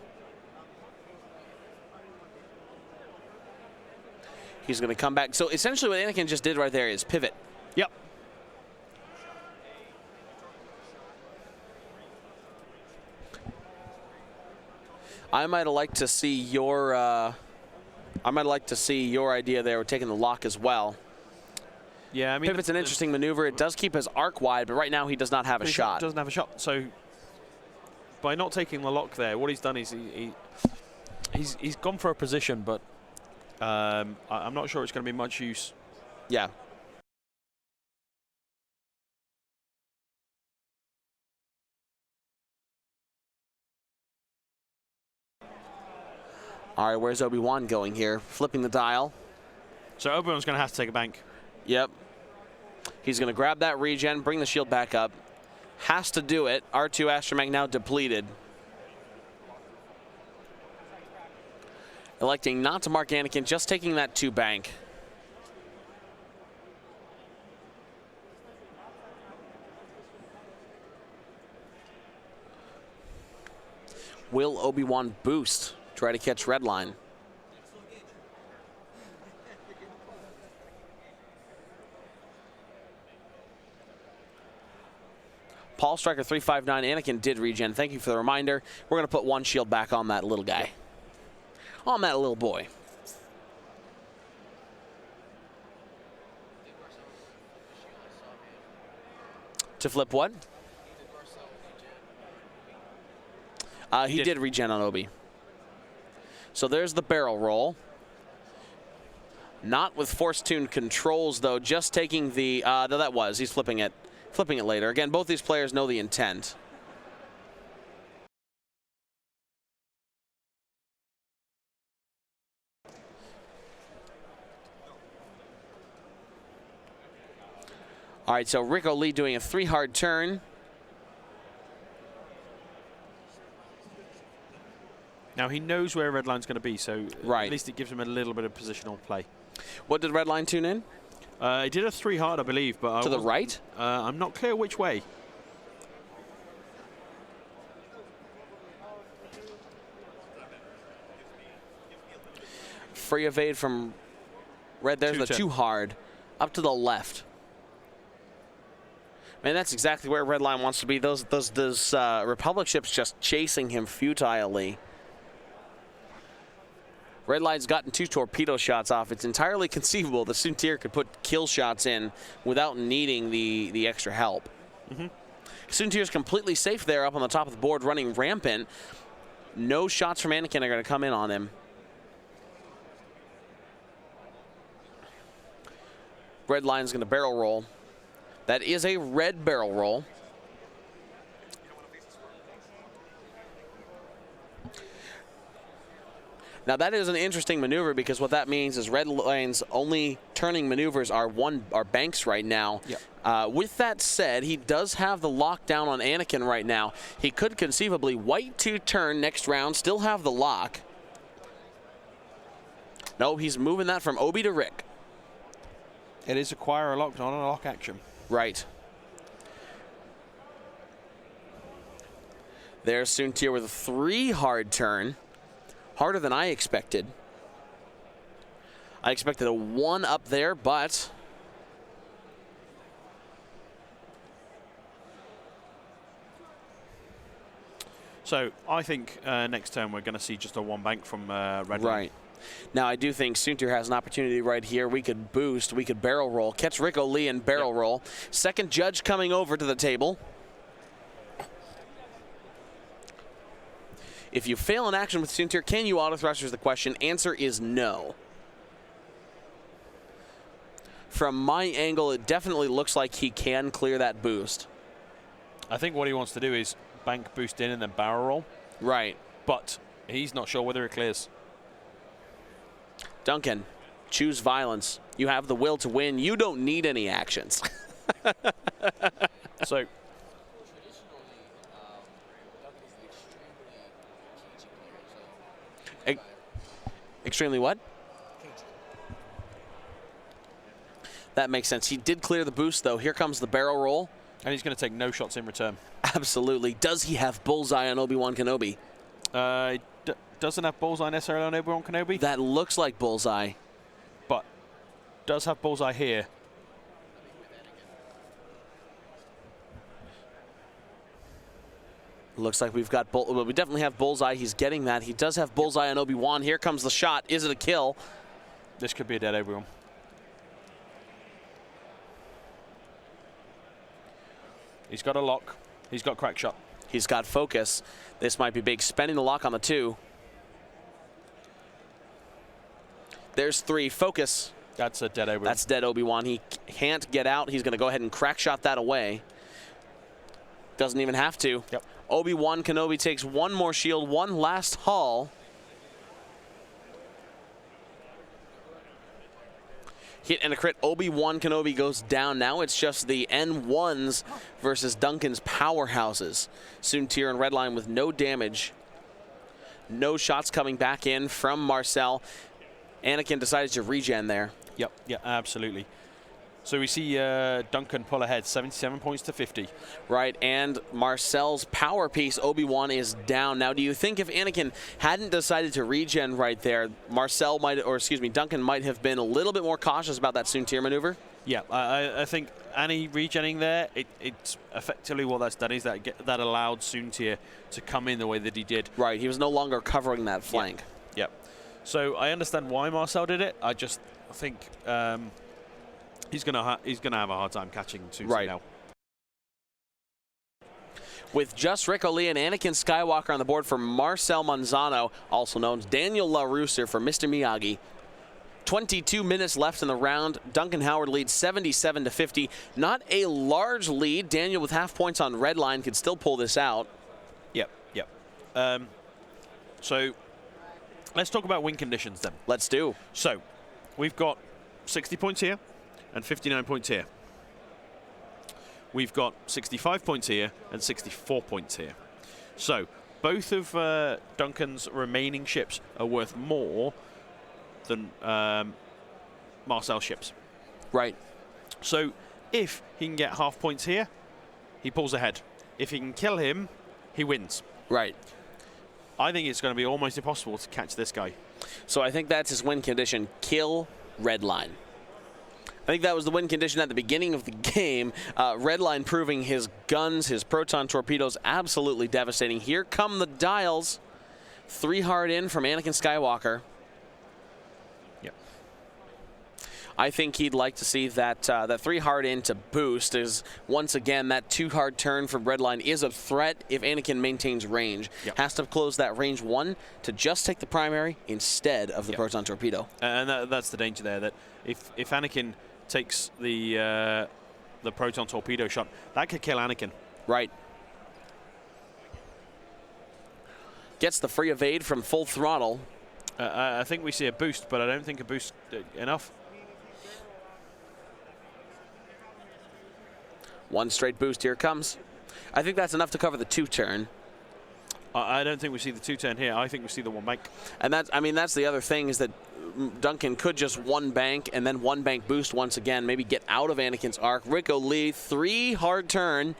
He's going to come back. So essentially what Anakin just did right there is pivot. Yep. I might have liked to see your idea there with taking the lock as well. Yeah, I mean, Pivot's an interesting maneuver. It does keep his arc wide, but right now he does not have a shot. Doesn't have a shot. So by not taking the lock there, what he's done is he's gone for a position, but I'm not sure it's going to be much use. Yeah. All right, where's Obi-Wan going here? Flipping the dial. So Obi-Wan's going to have to take a bank. Yep. He's going to grab that regen, bring the shield back up. Has to do it. R2 Astromech now depleted. Electing not to mark Anakin, just taking that 2 bank. Will Obi-Wan boost? Try to catch Redline. Paul Striker 359, Anakin did regen. Thank you for the reminder. We're going to put 1 shield back on that little guy. On that little boy. To flip what? He did regen on Obi. So there's the barrel roll. Not with force-tuned controls, though. Just taking the... no, that was. He's flipping it. Flipping it later. Again, both these players know the intent. All right, so Rico Lee doing a 3 hard turn. Now he knows where Redline's going to be, so right. At least it gives him a little bit of positional play. What did Redline tune in? He did a 3 hard, I believe, but to the right. I'm not clear which way. Free evade from Red. There's the 2 hard, up to the left. Man, that's exactly where Redline wants to be. Those Republic ships just chasing him futilely. Redline's gotten 2 torpedo shots off. It's entirely conceivable that Soontir could put kill shots in without needing the extra help. Soontir's completely safe there up on the top of the board, running rampant. No shots from Anakin are going to come in on him. Redline's going to barrel roll. That is a red barrel roll. Now that is an interesting maneuver because what that means is Redline's only turning maneuvers are banks right now. Yep. With that said, he does have the lockdown on Anakin right now. He could conceivably white 2 turn next round, still have the lock. No, he's moving that from Obi to Rick. It is acquire a lock, not a lock action. Right. There's Soontir with a 3 hard turn. Harder than I expected. I expected a 1 up there, but... So I think next turn we're going to see just a 1 bank from Redline. Right. Now, I do think Soontir has an opportunity right here. We could boost, we could barrel roll, catch Rico Lee and barrel roll. Second judge coming over to the table. If you fail in action with Soontir, can you auto thrust is the question. Answer is no. From my angle, it definitely looks like he can clear that boost. I think what he wants to do is bank boost in and then barrel roll. Right. But he's not sure whether it clears. Duncan, choose violence. You have the will to win. You don't need any actions. So, extremely what? That makes sense. He did clear the boost, though. Here comes the barrel roll. And he's going to take no shots in return. Absolutely. Does he have bullseye on Obi-Wan Kenobi? Doesn't have bullseye necessarily on Obi-Wan Kenobi. That looks like bullseye. But does have bullseye here. Looks like we've got well, we definitely have bullseye. He's getting that. He does have bullseye on Obi-Wan. Here comes the shot. Is it a kill? This could be a dead Obi-Wan. He's got a lock. He's got crack shot. He's got focus. This might be big. Spending the lock on the 2. There's 3. Focus. That's a dead Obi-Wan. That's dead Obi-Wan. He can't get out. He's going to go ahead and crack shot that away. Doesn't even have to. Yep. Obi-Wan Kenobi takes one more shield, one last haul. Hit and a crit. Obi-Wan Kenobi goes down. Now it's just the N1s versus Duncan's powerhouses. Soontir and Redline with no damage. No shots coming back in from Marcel. Anakin decides to regen there. Yep, yeah, absolutely. So we see Duncan pull ahead, 77 points to 50. Right, and Marcel's power piece, Obi-Wan, is down. Now, do you think if Anakin hadn't decided to regen right there, Marcel might, or excuse me, Duncan might have been a little bit more cautious about that Soontir maneuver? Yeah, I think any regenning there, it's effectively what that's done is that allowed Soontir to come in the way that he did. Right, he was no longer covering that flank. Yep. So I understand why Marcel did it. I just think he's gonna have a hard time catching Soontir now. With just Rico Lee and Anakin Skywalker on the board for Marcel Manzano, also known as Daniel LaRusse for Mr. Miyagi. 22 minutes left in the round. Duncan Howard leads 77 to 50. Not a large lead. Daniel with half points on Redline could still pull this out. Yep, yep. So let's talk about win conditions then. Let's do. So we've got 60 points here and 59 points here. We've got 65 points here and 64 points here. So both of Duncan's remaining ships are worth more than Marcel's ships. Right. So if he can get half points here, he pulls ahead. If he can kill him, he wins. Right. I think it's going to be almost impossible to catch this guy. So I think that's his win condition. Kill Redline. I think that was the win condition at the beginning of the game. Redline proving his guns, his proton torpedoes, absolutely devastating. Here come the dials. 3 hard in from Anakin Skywalker. Yep. I think he'd like to see that that 3 hard in to boost. Is once again that 2 hard turn from Redline is a threat if Anakin maintains range. Yep. Has to close that range 1 to just take the primary instead of the proton torpedo. And that's the danger there. That if Anakin takes the proton torpedo shot, that could kill Anakin. Right. Gets the free evade from full throttle. I think we see a boost, but I don't think a boost enough. 1 straight boost, here it comes. I think that's enough to cover the 2 turn. I don't think we see the 2 turn here. I think we see the 1 bank. And that's, I mean, that's the other thing is that Duncan could just 1 bank and then 1 bank boost once again, maybe get out of Anakin's arc. Rico Lee, 3 hard turn,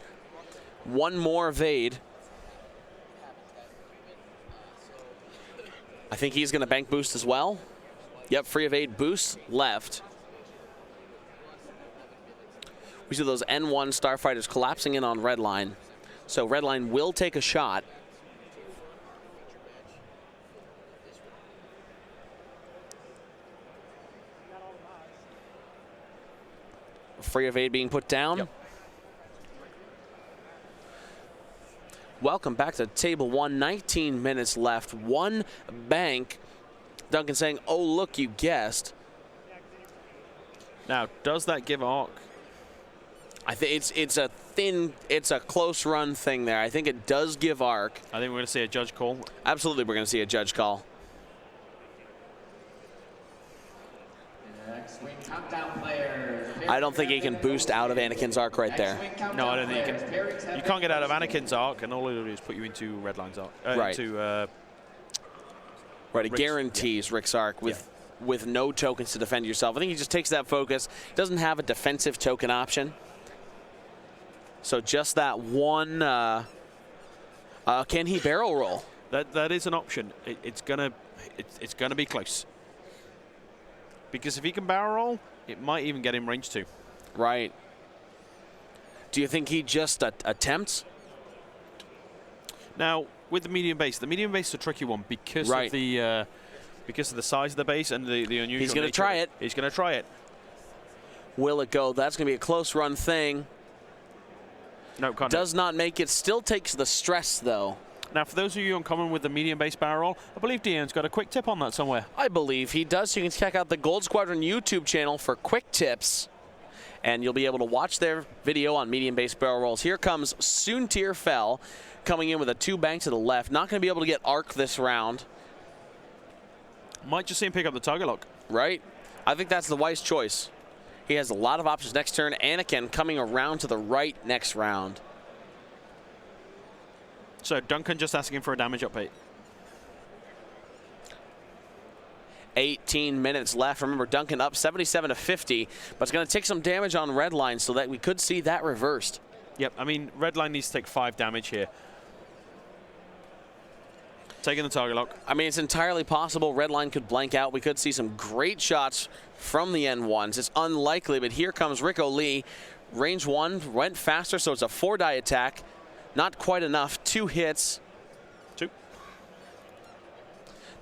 1 more evade. I think he's going to bank boost as well. Yep, free evade boost left. We see those N1 starfighters collapsing in on Redline. So Redline will take a shot. Free evade being put down. Yep. Welcome back to table one. 19 minutes left. One bank. Duncan saying, oh, look, you guessed. Now, does that give Arc? I think it's a close run thing there. I think it does give Arc. I think we're going to see a judge call. Absolutely, we're going to see a judge call. I don't think he can boost out of Anakin's Arc right there. No, I don't think you can. You can't get out of Anakin's Arc, and all it'll do is put you into Redline's Arc. Right. Right, it Rick's, guarantees Rick's Arc with no tokens to defend yourself. I think he just takes that focus. Doesn't have a defensive token option. So just that one. Can he barrel roll? That is an option. It's gonna be close. Because if he can barrel roll, it might even get him range 2. Right. Do you think he just attempts? Now, with the medium base is a tricky one because of the size of the base and the unusual. He's going to try it. He's going to try it. Will it go? That's going to be a close run thing. No, can't. Does not make it. Still takes the stress though. Now, for those of you uncommon with the medium base barrel roll, I believe Deanne's got a quick tip on that somewhere. I believe he does. You can check out the Gold Squadron YouTube channel for quick tips, and you'll be able to watch their video on medium base barrel rolls. Here comes Soontir Fel coming in with a 2 bank to the left. Not going to be able to get Arc this round. Might just see him pick up the target lock. Right. I think that's the wise choice. He has a lot of options next turn. Anakin coming around to the right next round. So Duncan just asking for a damage update. 18 minutes left. Remember, Duncan up 77 to 50, but it's going to take some damage on Redline so that we could see that reversed. Yep, I mean, Redline needs to take 5 damage here. Taking the target lock. I mean, it's entirely possible Redline could blank out. We could see some great shots from the N1s. It's unlikely, but here comes Rico Lee. Range 1 went faster, so it's a 4-die attack. Not quite enough. 2 hits. 2.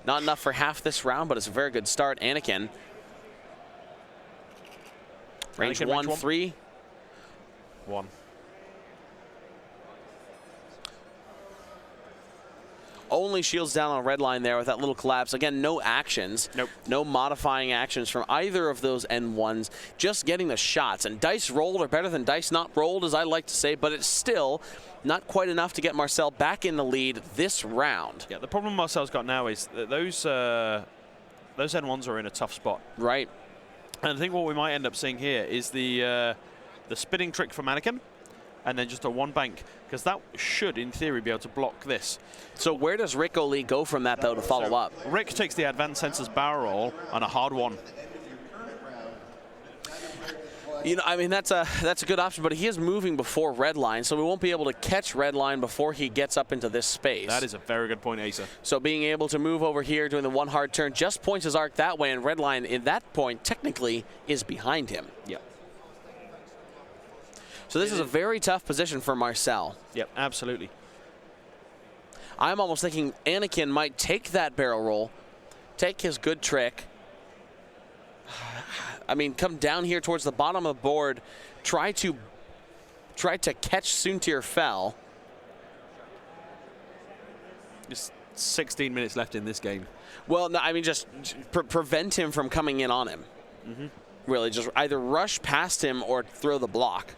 Not enough for half this round, but it's a very good start. Anakin. Range 1, 3. 1. Only shields down on Redline there with that little collapse. Again, no actions. Nope. No modifying actions from either of those N1s. Just getting the shots. And dice rolled are better than dice not rolled, as I like to say, but it's still not quite enough to get Marcel back in the lead this round. Yeah, the problem Marcel's got now is that those N1s are in a tough spot. Right. And I think what we might end up seeing here is the spinning trick from Anakin, and then just a 1 bank, because that should, in theory, be able to block this. So where does Rico Lee go from that, though, to follow up? Rick takes the advanced sensors barrel roll on a hard 1. You know, I mean, that's a good option, but he is moving before Redline, so we won't be able to catch Redline before he gets up into this space. That is a very good point, Asa. So being able to move over here, doing the 1 hard turn, just points his arc that way, and Redline, in that point, technically is behind him. Yep. So this is a very tough position for Marcel. Yep, absolutely. I'm almost thinking Anakin might take that barrel roll, take his good trick. I mean, come down here towards the bottom of the board, try to catch Soontir Fel. Just 16 minutes left in this game. Well, no, I mean, just prevent him from coming in on him. Really, just either rush past him or throw the block.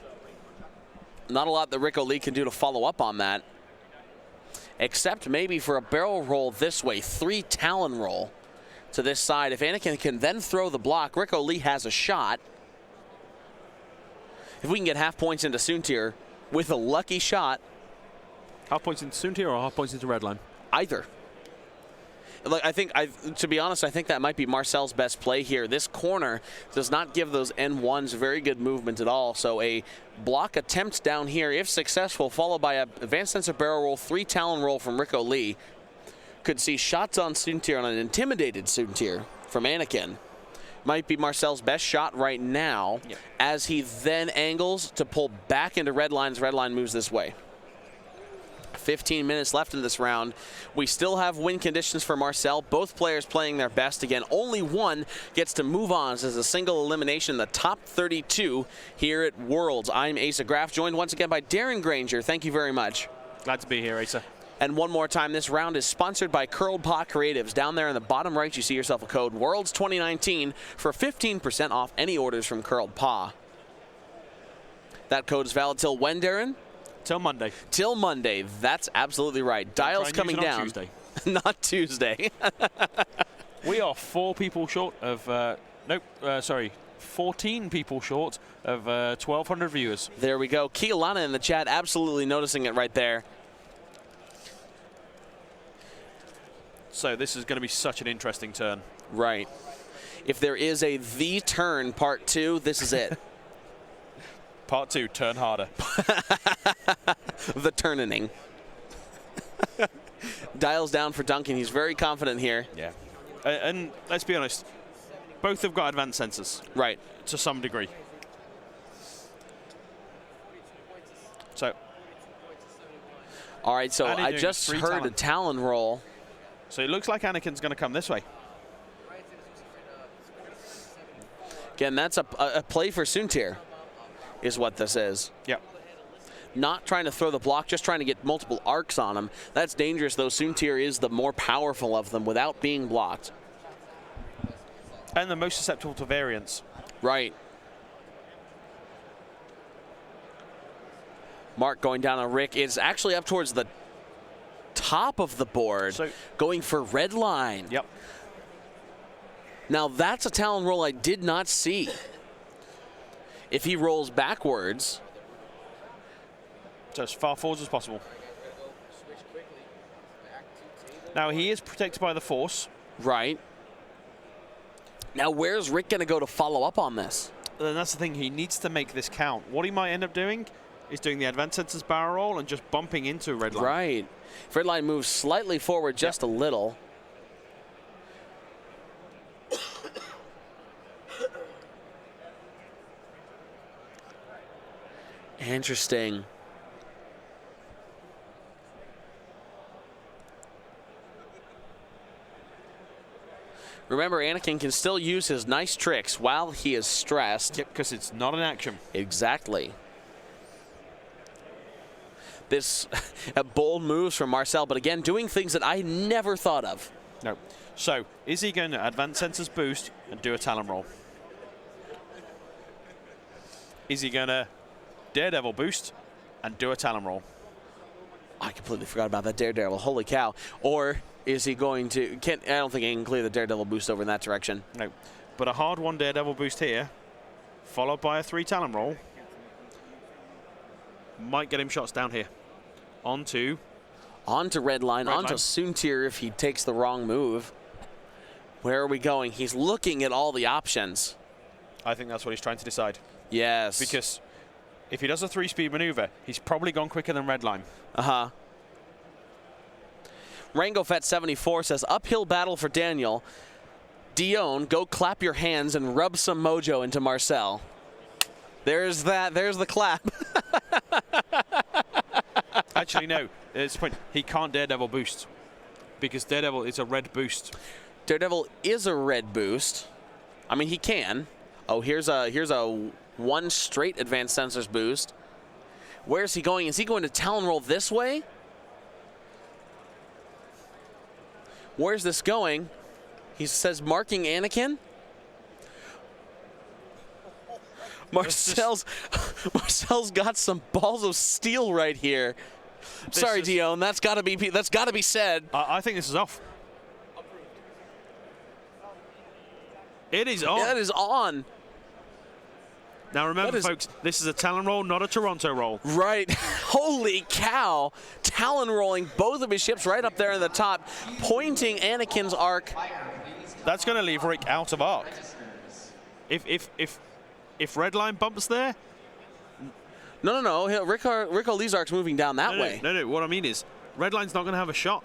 Not a lot that Rico Lee can do to follow up on that, except maybe for a barrel roll this way, 3 Talon roll to this side. If Anakin can then throw the block, Rico Lee has a shot. If we can get half points into Soontir with a lucky shot. Half points into Soontir or half points into Redline? Either. Like, to be honest, I think that might be Marcel's best play here. This corner does not give those N1s very good movement at all. So a block attempt down here, if successful, followed by an advanced sensor barrel roll, 3 Talon roll from Rico Lee. Could see shots on Soontir, on an intimidated Soontir from Anakin. Might be Marcel's best shot right now, as he then angles to pull back into Redline as Redline moves this way. 15 minutes left in this round. We still have win conditions for Marcel. Both players playing their best. Again, only one gets to move on as a single elimination in the top 32 here at Worlds. I'm Asa Graff, joined once again by Darren Granger. Thank you very much. Glad to be here, Asa. And one more time, this round is sponsored by Curled Pot Creatives. Down there in the bottom right, you see yourself a code Worlds 2019 for 15% off any orders from Curled Paw. That code is valid till when, Darren? Till Monday. Till Monday. That's absolutely right. Dials coming down. Tuesday. Not Tuesday. We are 4 people short of, 14 people short of 1,200 viewers. There we go. Kialana in the chat absolutely noticing it right there. So this is going to be such an interesting turn. Right. If there is a The Turn Part 2, this is it. Part 2, turn harder. The turning. Dials down for Duncan. He's very confident here. Yeah. And let's be honest, both have got advanced sensors. Right. To some degree. So. All right, so Annie I just heard a Talon roll. So it looks like Anakin's going to come this way. Again, that's a play for Soontir, is what this is. Yep. Not trying to throw the block, just trying to get multiple arcs on him. That's dangerous, though. Soontir is the more powerful of them without being blocked. And the most susceptible to variance. Right. Mark going down on Rick is actually up towards the top of the board, so, going for red line. Yep. Now that's a Talon roll I did not see. If he rolls backwards. So as far forwards as possible. Now he is protected by the Force. Right. Now where's Rick going to go to follow up on this? And that's the thing, he needs to make this count. What he might end up doing is doing the advanced sensors barrel roll and just bumping into red line. Right. If red line moves slightly forward just a little. Interesting. Remember, Anakin can still use his nice tricks while he is stressed. Yep, because it's not an action. Exactly. This bold moves from Marcel, but again, doing things that I never thought of. No. So, is he going to advanced sensors boost and do a Talon roll? Is he going to Daredevil boost and do a Talon roll? I completely forgot about that Daredevil. Holy cow. Or is he going to... I don't think he can clear the Daredevil boost over in that direction. No. But a hard one Daredevil boost here, followed by a 3 Talon roll, might get him shots down here. Onto red line, onto Soontir if he takes the wrong move. Where are we going? He's looking at all the options. I think that's what he's trying to decide. Yes. Because if he does a 3-speed maneuver, he's probably gone quicker than red line. Uh-huh. RangoFet74 says, uphill battle for Daniel. Dion, go clap your hands and rub some mojo into Marcel. There's that. There's the clap. Actually, no. At this point, he can't Daredevil boost because Daredevil is a red boost. Daredevil is a red boost. I mean, he can. Oh, here's a 1 straight advanced sensors boost. Where's he going? Is he going to Talon roll this way? Where's this going? He says marking Anakin. Marcel's got some balls of steel right here. Sorry, Dion. That's got to be said. I think this is off. It is on. That is on. Now remember, folks, this is a Talon roll, not a Toronto roll. Right. Holy cow. Talon rolling both of his ships right up there in the top, pointing Anakin's arc. That's going to leave Rick out of arc. If red line bumps there. No. Rick Lee's arc's moving down that way. No. What I mean is, red line's not going to have a shot.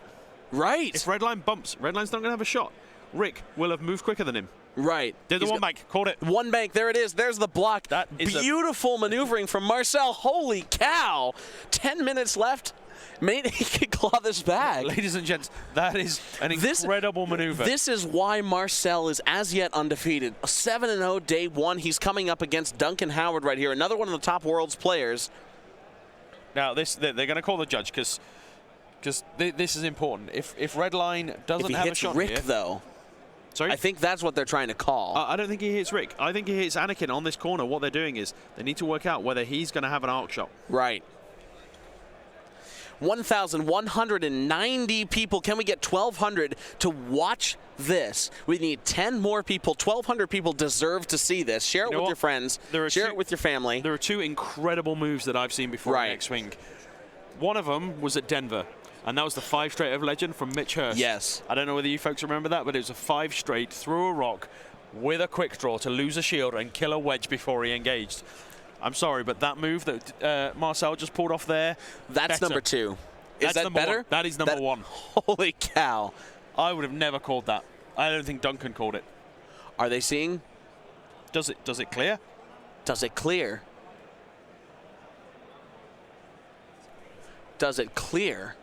Right. If red line bumps, red line's not going to have a shot. Rick will have moved quicker than him. Right. Did the one bank. Called it. One bank. There it is. There's the block. That is beautiful maneuvering from Marcel. Holy cow. 10 minutes left. Maybe he could claw this back. Ladies and gents, that is an incredible maneuver. This is why Marcel is as yet undefeated. 7-0 day one. He's coming up against Duncan Howard right here, another one of the top world's players. Now, they're going to call the judge because this is important. If Redline doesn't have a shot Rick, here, though. Sorry? I think that's what they're trying to call. I don't think he hits Rick. I think he hits Anakin on this corner. What they're doing is they need to work out whether he's going to have an arc shot. Right. 1,190 people. Can we get 1,200 to watch this? We need 10 more people. 1,200 people deserve to see this. Share it with your friends. Share it with your family. There are two incredible moves that I've seen before in X-Wing. One of them was at Denver, and that was the 5 straight over legend from Mitch Hurst. Yes. I don't know whether you folks remember that, but it was a 5 straight through a rock with a quick draw to lose a shield and kill a wedge before he engaged. I'm sorry, but that move that Marcel just pulled off there, that's better. number 2. Is That's that better? One. That is number 1. Holy cow. I would have never called that. I don't think Duncan called it. Are they seeing? Does it clear? Does it clear? Does it clear?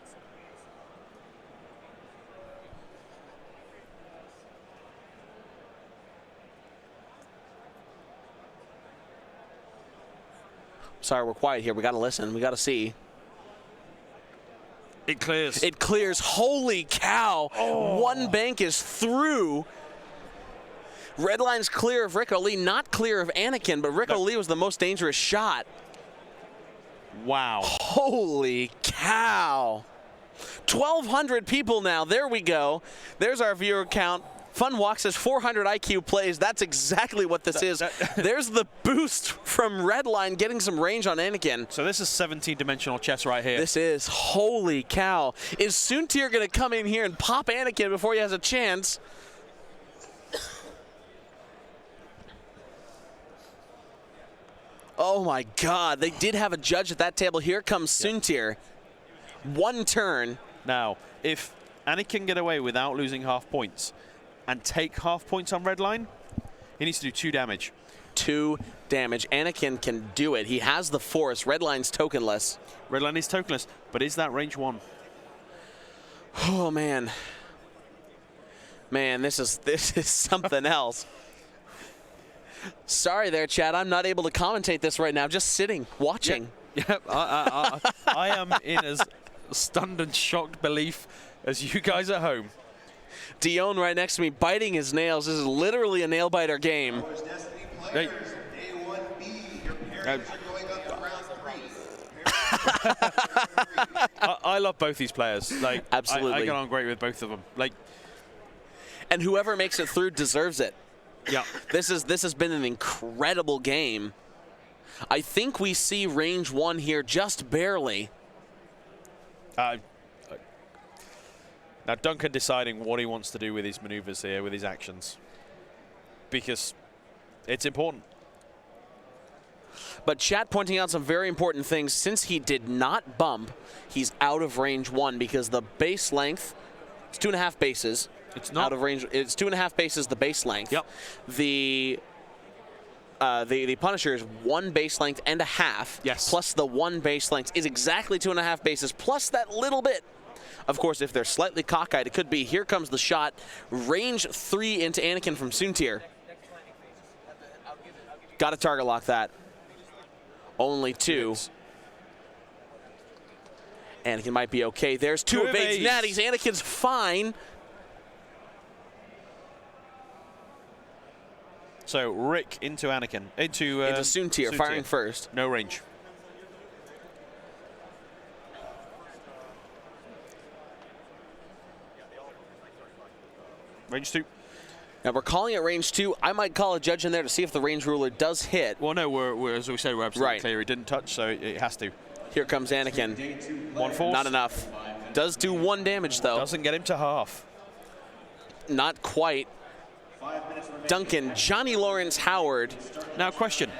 Sorry, we're quiet here. We got to listen. We got to see. It clears. It clears. Holy cow. Oh. One bank is through. Red line's clear of Rick O'Lee, not clear of Anakin, but Rick O'Lee was the most dangerous shot. Wow. Holy cow. 1,200 people now. There we go. There's our viewer count. Fun Walk says 400 IQ plays. That's exactly what this is. There's the boost from Redline getting some range on Anakin. So this is 17-dimensional chess right here. This is, holy cow. Is Soontir going to come in here and pop Anakin before he has a chance? Oh my God, they did have a judge at that table. Here comes Soontir. One turn. Now, if Anakin can get away without losing half points and take half points on Redline, he needs to do 2 damage. 2 damage. Anakin can do it. He has the force. Redline's tokenless. Redline is tokenless, but is that range 1? Oh man. Man, this is something else. Sorry there, Chad. I'm not able to commentate this right now. Just sitting, watching. Yep. I am in as stunned and shocked belief as you guys at home. Dion right next to me biting his nails. This is literally a nail biter game. Hey. I love both these players. Like, absolutely. I get on great with both of them. Like, and whoever makes it through deserves it. Yeah. This has been an incredible game. I think we see range 1 here just barely. Now Duncan deciding what he wants to do with his maneuvers here, with his actions, because it's important. But chat pointing out some very important things. Since he did not bump, he's out of range 1 because the base length, it's 2.5 bases. It's not out of range. It's 2.5 bases the base length. Yep. The Punisher is 1 base length and a half. Yes. Plus the 1 base length is exactly 2.5 bases plus that little bit. Of course, if they're slightly cockeyed, it could be. Here comes the shot. Range 3 into Anakin from Soontir. Got to target lock that. Only 2. Yes. Anakin might be okay. There's 2 evades. Natties. Anakin's fine. So Rick into Anakin, into Soontir, firing first. No range. Range 2. Now we're calling it range 2. I might call a judge in there to see if the range ruler does hit. Well, no, we're as we said, we're absolutely right. clear. It didn't touch, so it has to. Here comes Anakin. 1 force. Not enough. Does do 1 damage though. Doesn't get him to half. Not quite. Duncan, Johnny Lawrence Howard. Now, question: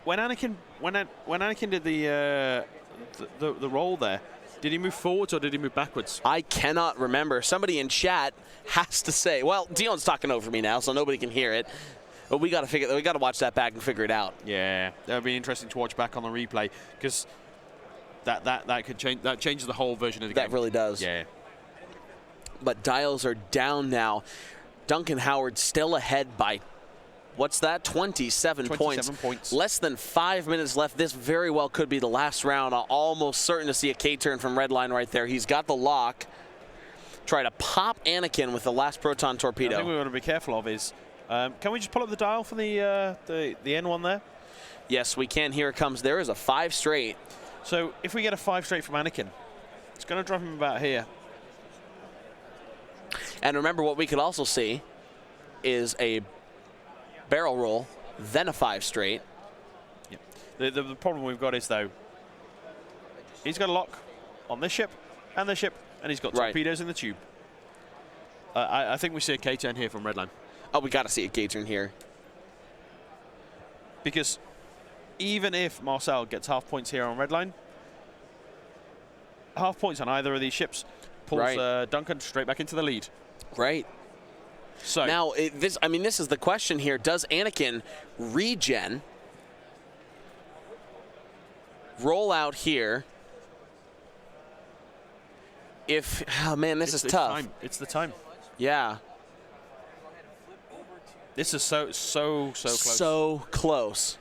when Anakin did the roll there, did he move forwards or did he move backwards? I cannot remember. Somebody in chat has to say. Well, Dion's talking over me now, so nobody can hear it. But we got to watch that back and figure it out. Yeah, that'll be interesting to watch back on the replay because that could change. That changes the whole version of the game. That really does. Yeah. But dials are down now. Duncan Howard still ahead by, what's that, 27 points. Less than 5 minutes left. This very well could be the last round. I'm almost certain to see a K-turn from Redline right there. He's got the lock. Try to pop Anakin with the last proton torpedo. I think we want to be careful of is, can we just pull up the dial for the N1 there? Yes, we can. Here it comes. There is a 5 straight. So if we get a 5 straight from Anakin, it's going to drop him about here. And remember, what we could also see is a barrel roll, then a 5 straight. Yeah. The problem we've got is, though, he's got a lock on this ship and this ship, and he's got torpedoes in the tube. I think we see a K-turn here from Redline. Oh, we got to see a K-turn here. Because even if Marcel gets half points here on Redline, half points on either of these ships pulls Duncan straight back into the lead. Right. So now, this is the question here. Does Anakin regen, roll out here? If, oh man, this is tough. Time. It's the time. Yeah. This is so close. So close.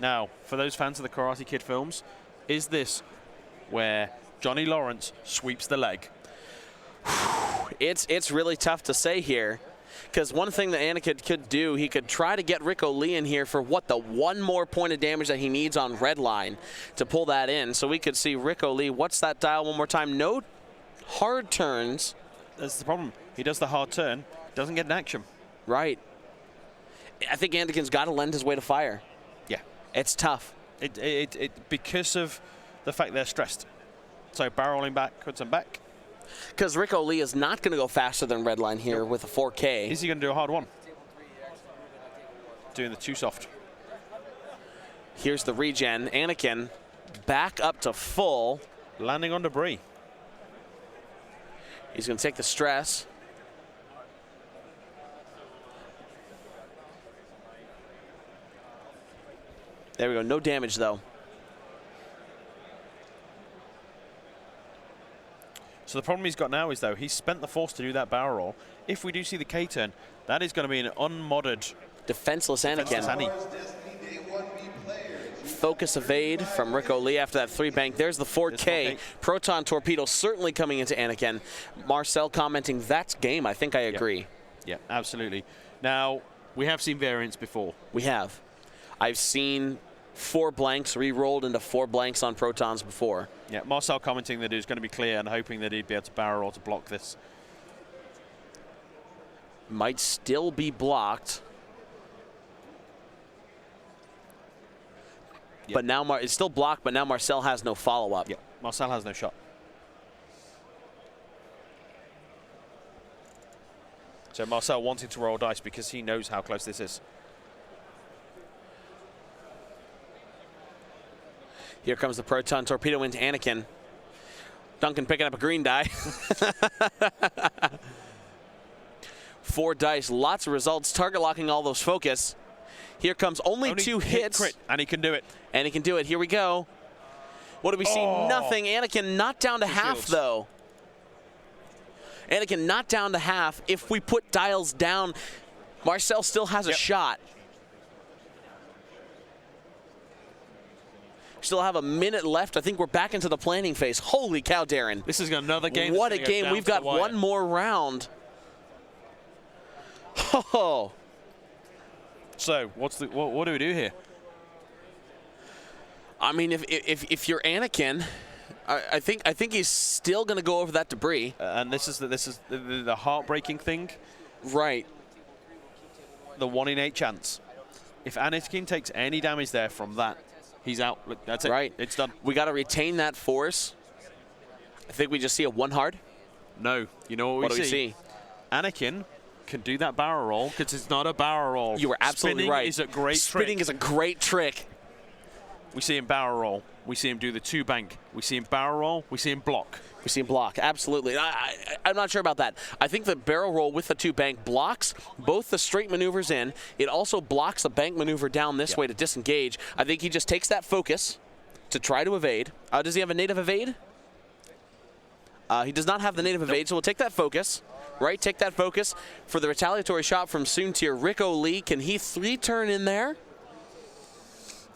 Now, for those fans of the Karate Kid films, is this where Johnny Lawrence sweeps the leg? It's really tough to say here, because one thing that Anakin could do, he could try to get Rick O'Lee in here for the one more point of damage that he needs on Redline to pull that in. So we could see Rick O'Lee. What's that dial one more time? No hard turns. That's the problem. He does the hard turn, doesn't get an action. Right. I think Anakin's got to lend his way to fire. Yeah. It's tough. It because of the fact they're stressed. So barreling backwards and back. Because Rick O'Lee is not going to go faster than Redline here with a 4K. Is he going to do a hard one? Doing the too soft. Here's the regen. Anakin back up to full. Landing on debris. He's going to take the stress. There we go. No damage, though. So the problem he's got now is, though, he's spent the force to do that barrel roll. If we do see the K-turn, that is going to be an unmodded defenseless Anakin. Focus evade from Rick O'Lee after that 3-bank. There's the 4K. Proton torpedo certainly coming into Anakin. Marcel commenting, that's game. I think I agree. Yeah, absolutely. Now, we have seen variants before. We have. I've seen 4 blanks re-rolled into 4 blanks on protons before. Yeah, Marcel commenting that it was going to be clear and hoping that he'd be able to barrel roll to block this. Might still be blocked. Yep. But now it's still blocked, but now Marcel has no follow-up. Yeah, Marcel has no shot. So Marcel wanting to roll dice because he knows how close this is. Here comes the proton torpedo into Anakin. Duncan picking up a green die. 4 dice, lots of results, target locking all those focus. Here comes only 2 hits. Crit, and he can do it. And he can do it. Here we go. What do we see? Nothing. Anakin not down to half, though. Anakin not down to half. If we put dials down, Marcel still has a shot. Still have a minute left. I think we're back into the planning phase. Holy cow, Darren. This is another game. What a game. We've got one more round. Oh. So what do we do here? I mean, if you're Anakin, I think he's still going to go over that debris. And this is the heartbreaking thing. Right. The 1 in 8 chance. If Anakin takes any damage there from that, he's out. Look, that's it. Right. It's done. We got to retain that force. I think we just see a 1 hard. No. You know what do we see? Anakin can do that barrel roll because it's not a barrel roll. You were absolutely right. Spinning is a great trick. Spinning is a great trick. We see him barrel roll. We see him do the 2-bank. We see him barrel roll. We see him block. We see him block. Absolutely. I'm not sure about that. I think the barrel roll with the 2-bank blocks both the straight maneuvers in. It also blocks the bank maneuver down this way to disengage. I think he just takes that focus, to try to evade. Does he have a native evade? He does not have the native evade, so we'll take that focus. Right, take that focus for the retaliatory shot from Soontir. Rico Lee, can he 3-turn in there?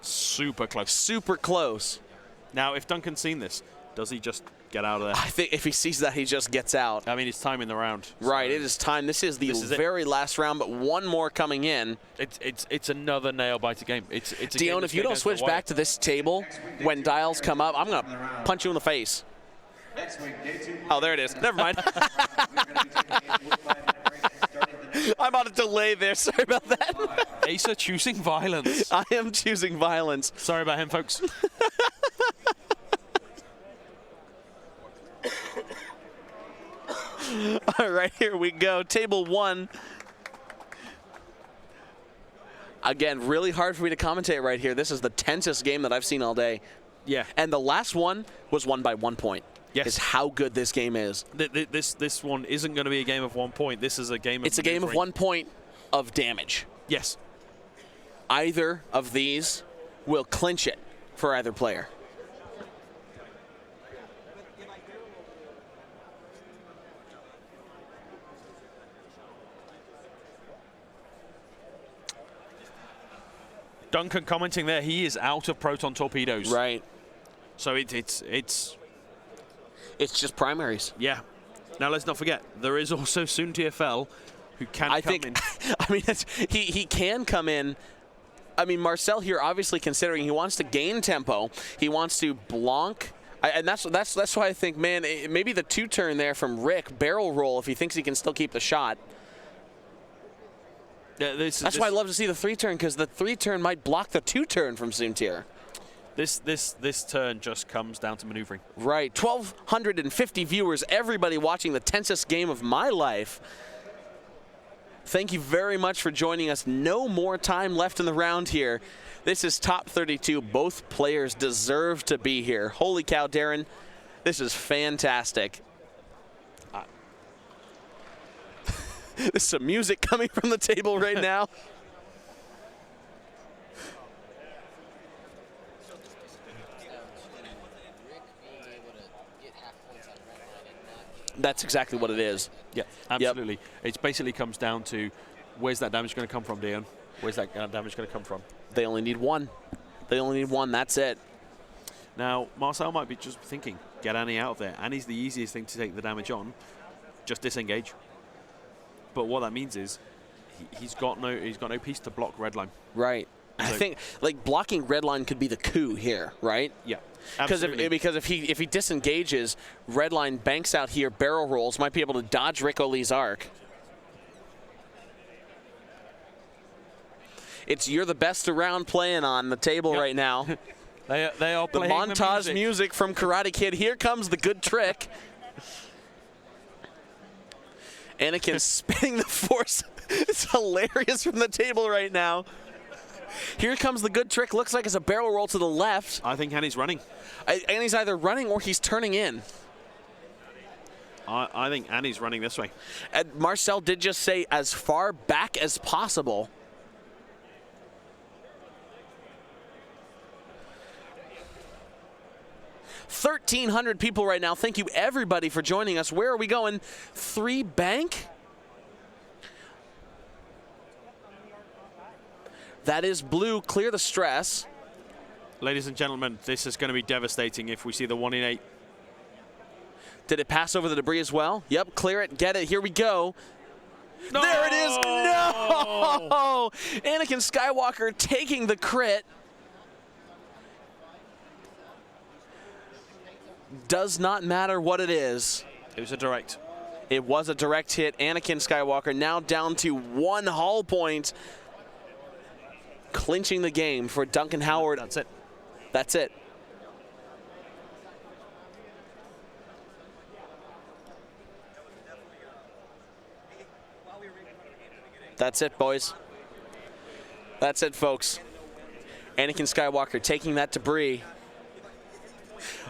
Super close. Super close. Now, if Duncan's seen this, does he just get out of there? I think if he sees that, he just gets out. I mean, it's time in the round. Right, it is time. This is the very last round, but one more coming in. It's another nail-biter game. It's a Dion, game if you don't switch back to this table when dials come up, I'm going to punch you in the face. Oh, there it is. Never mind. I'm on a delay there. Sorry about that. Asa choosing violence. I am choosing violence. Sorry about him, folks. All right, here we go. Table 1. Again, really hard for me to commentate right here. This is the tensest game that I've seen all day. Yeah. And the last one was won by 1 point. Yes. Is how good this game is. This one isn't going to be a game of 1 point. This is a game of It's a game of 1 point of damage. Yes. Either of these will clinch it for either player. Duncan commenting there, he is out of proton torpedoes. Right. So it's just primaries. Yeah. Now let's not forget, there is also Soontir Fell, who can come in. I mean, he can come in. I mean, Marcel here, obviously considering he wants to gain tempo, he wants to blanc. And that's why I think, man, maybe the 2-turn there from Rick, barrel roll, if he thinks he can still keep the shot. Yeah, that's why I love to see the 3-turn, because the 3-turn might block the 2-turn from Soontir. This turn just comes down to maneuvering. Right. 1,250 viewers, everybody watching the tensest game of my life. Thank you very much for joining us. No more time left in the round here. This is top 32. Both players deserve to be here. Holy cow, Darren. This is fantastic. There's some music coming from the table right now. That's exactly what it is. Yeah, absolutely. It basically comes down to where's that damage going to come from, Dion? Where's that damage going to come from? They only need one. They only need one. That's it. Now, Marcel might be just thinking, get Annie out of there. Annie's the easiest thing to take the damage on. Just disengage. But what that means is he's got no piece to block Redline. Right. So I think like blocking Redline could be the coup here, right? Yeah. Because if he disengages, Redline banks out here, barrel rolls, might be able to dodge Rico Lee's arc. You're the best around playing on the table right now. They are the playing montage music from Karate Kid. Here comes the good trick. Anakin spinning the force. It's hilarious from the table right now. Here comes the good trick. Looks like it's a barrel roll to the left. I think Annie's running. Annie's either running or he's turning in. I think Annie's running this way. And Marcel did just say as far back as possible. $1,300 people right now. Thank you, everybody, for joining us. Where are we going? 3 bank? That is blue. Clear the stress. Ladies and gentlemen, this is going to be devastating if we see the 1 in 8. Did it pass over the debris as well? Yep, clear it, get it. Here we go. No! There it is. No! Anakin Skywalker taking the crit. Does not matter what it is. It was a direct. It was a direct hit. Anakin Skywalker now down to 1 hull point. Clinching the game for Duncan Howard. That's it. That's it. That's it, boys. That's it, folks. Anakin Skywalker taking that debris.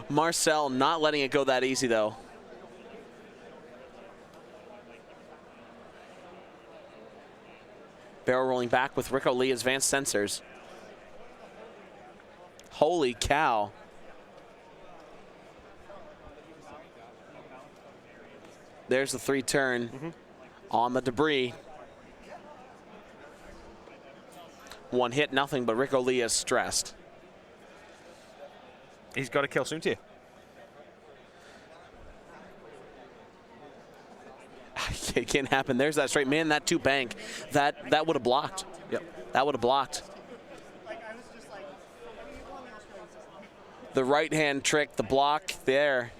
Marcel not letting it go that easy, though. Barrel rolling back with Rico Lee advanced sensors. Holy cow. There's the 3-turn on the debris. One hit, nothing, but Rico Lee is stressed. He's got to kill Soontir. It can't happen. There's that straight. Man, that 2-bank, that would have blocked. Yep. That would have blocked. The right-hand trick, the block there.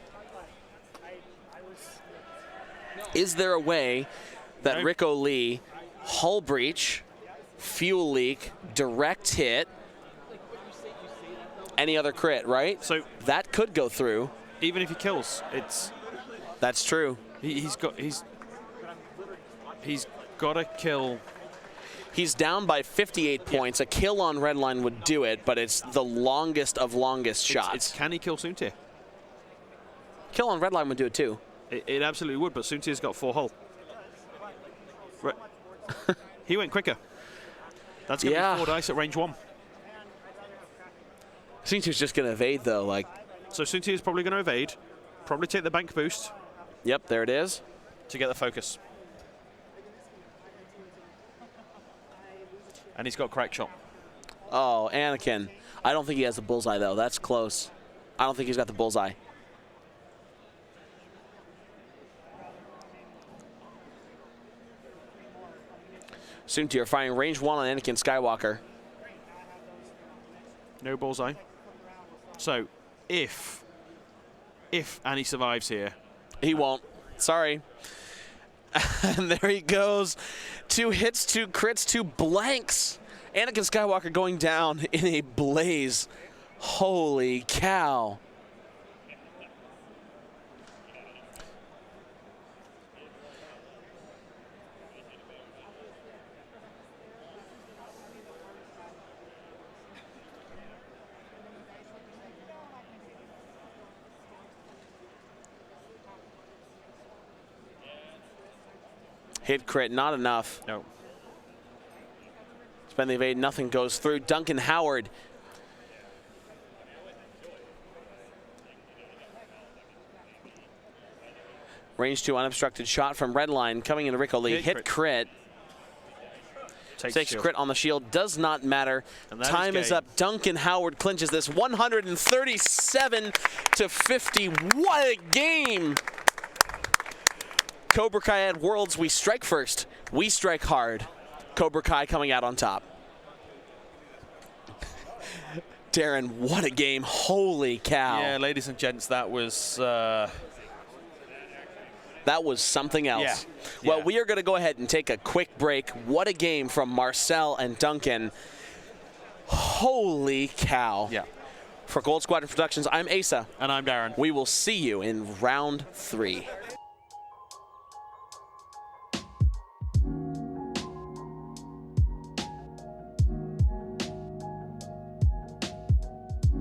Is there a way that Rico Lee, hull breach, fuel leak, direct hit, any other crit, right? So that could go through. Even if he kills, That's true. He's got to kill. He's down by 58 points. A kill on red line would do it, but it's the longest of longest shots. Can he kill Soontir? Kill on red line would do it too. It absolutely would, but Soontir's got 4 hull. Right. He went quicker. That's going to be 4 dice at range 1. Soontir's just going to evade though. So Soontir's probably going to evade, probably take the bank boost. Yep, there it is. To get the focus. And he's got crack shot. Oh, Anakin. I don't think he has the bullseye though. That's close. I don't think he's got the bullseye. Soontir firing range 1 on Anakin Skywalker. No bullseye. So, if Annie survives here. He won't. Sorry. And there he goes. 2 hits, 2 crits, 2 blanks. Anakin Skywalker going down in a blaze. Holy cow. Hit crit, not enough. No. Spend the evade, nothing goes through. Duncan Howard. Range 2 unobstructed shot from red line coming into Rico Lee. Hit crit. Takes crit on the shield. Does not matter. Time is up. Duncan Howard clinches this 137 to 50. What a game! Cobra Kai at Worlds, we strike first. We strike hard. Cobra Kai coming out on top. Darren, what a game. Holy cow. Yeah, ladies and gents, that was something else. Yeah. Well, we are going to go ahead and take a quick break. What a game from Marcel and Duncan. Holy cow. Yeah. For Gold Squadron Productions, I'm Asa. And I'm Darren. We will see you in round 3.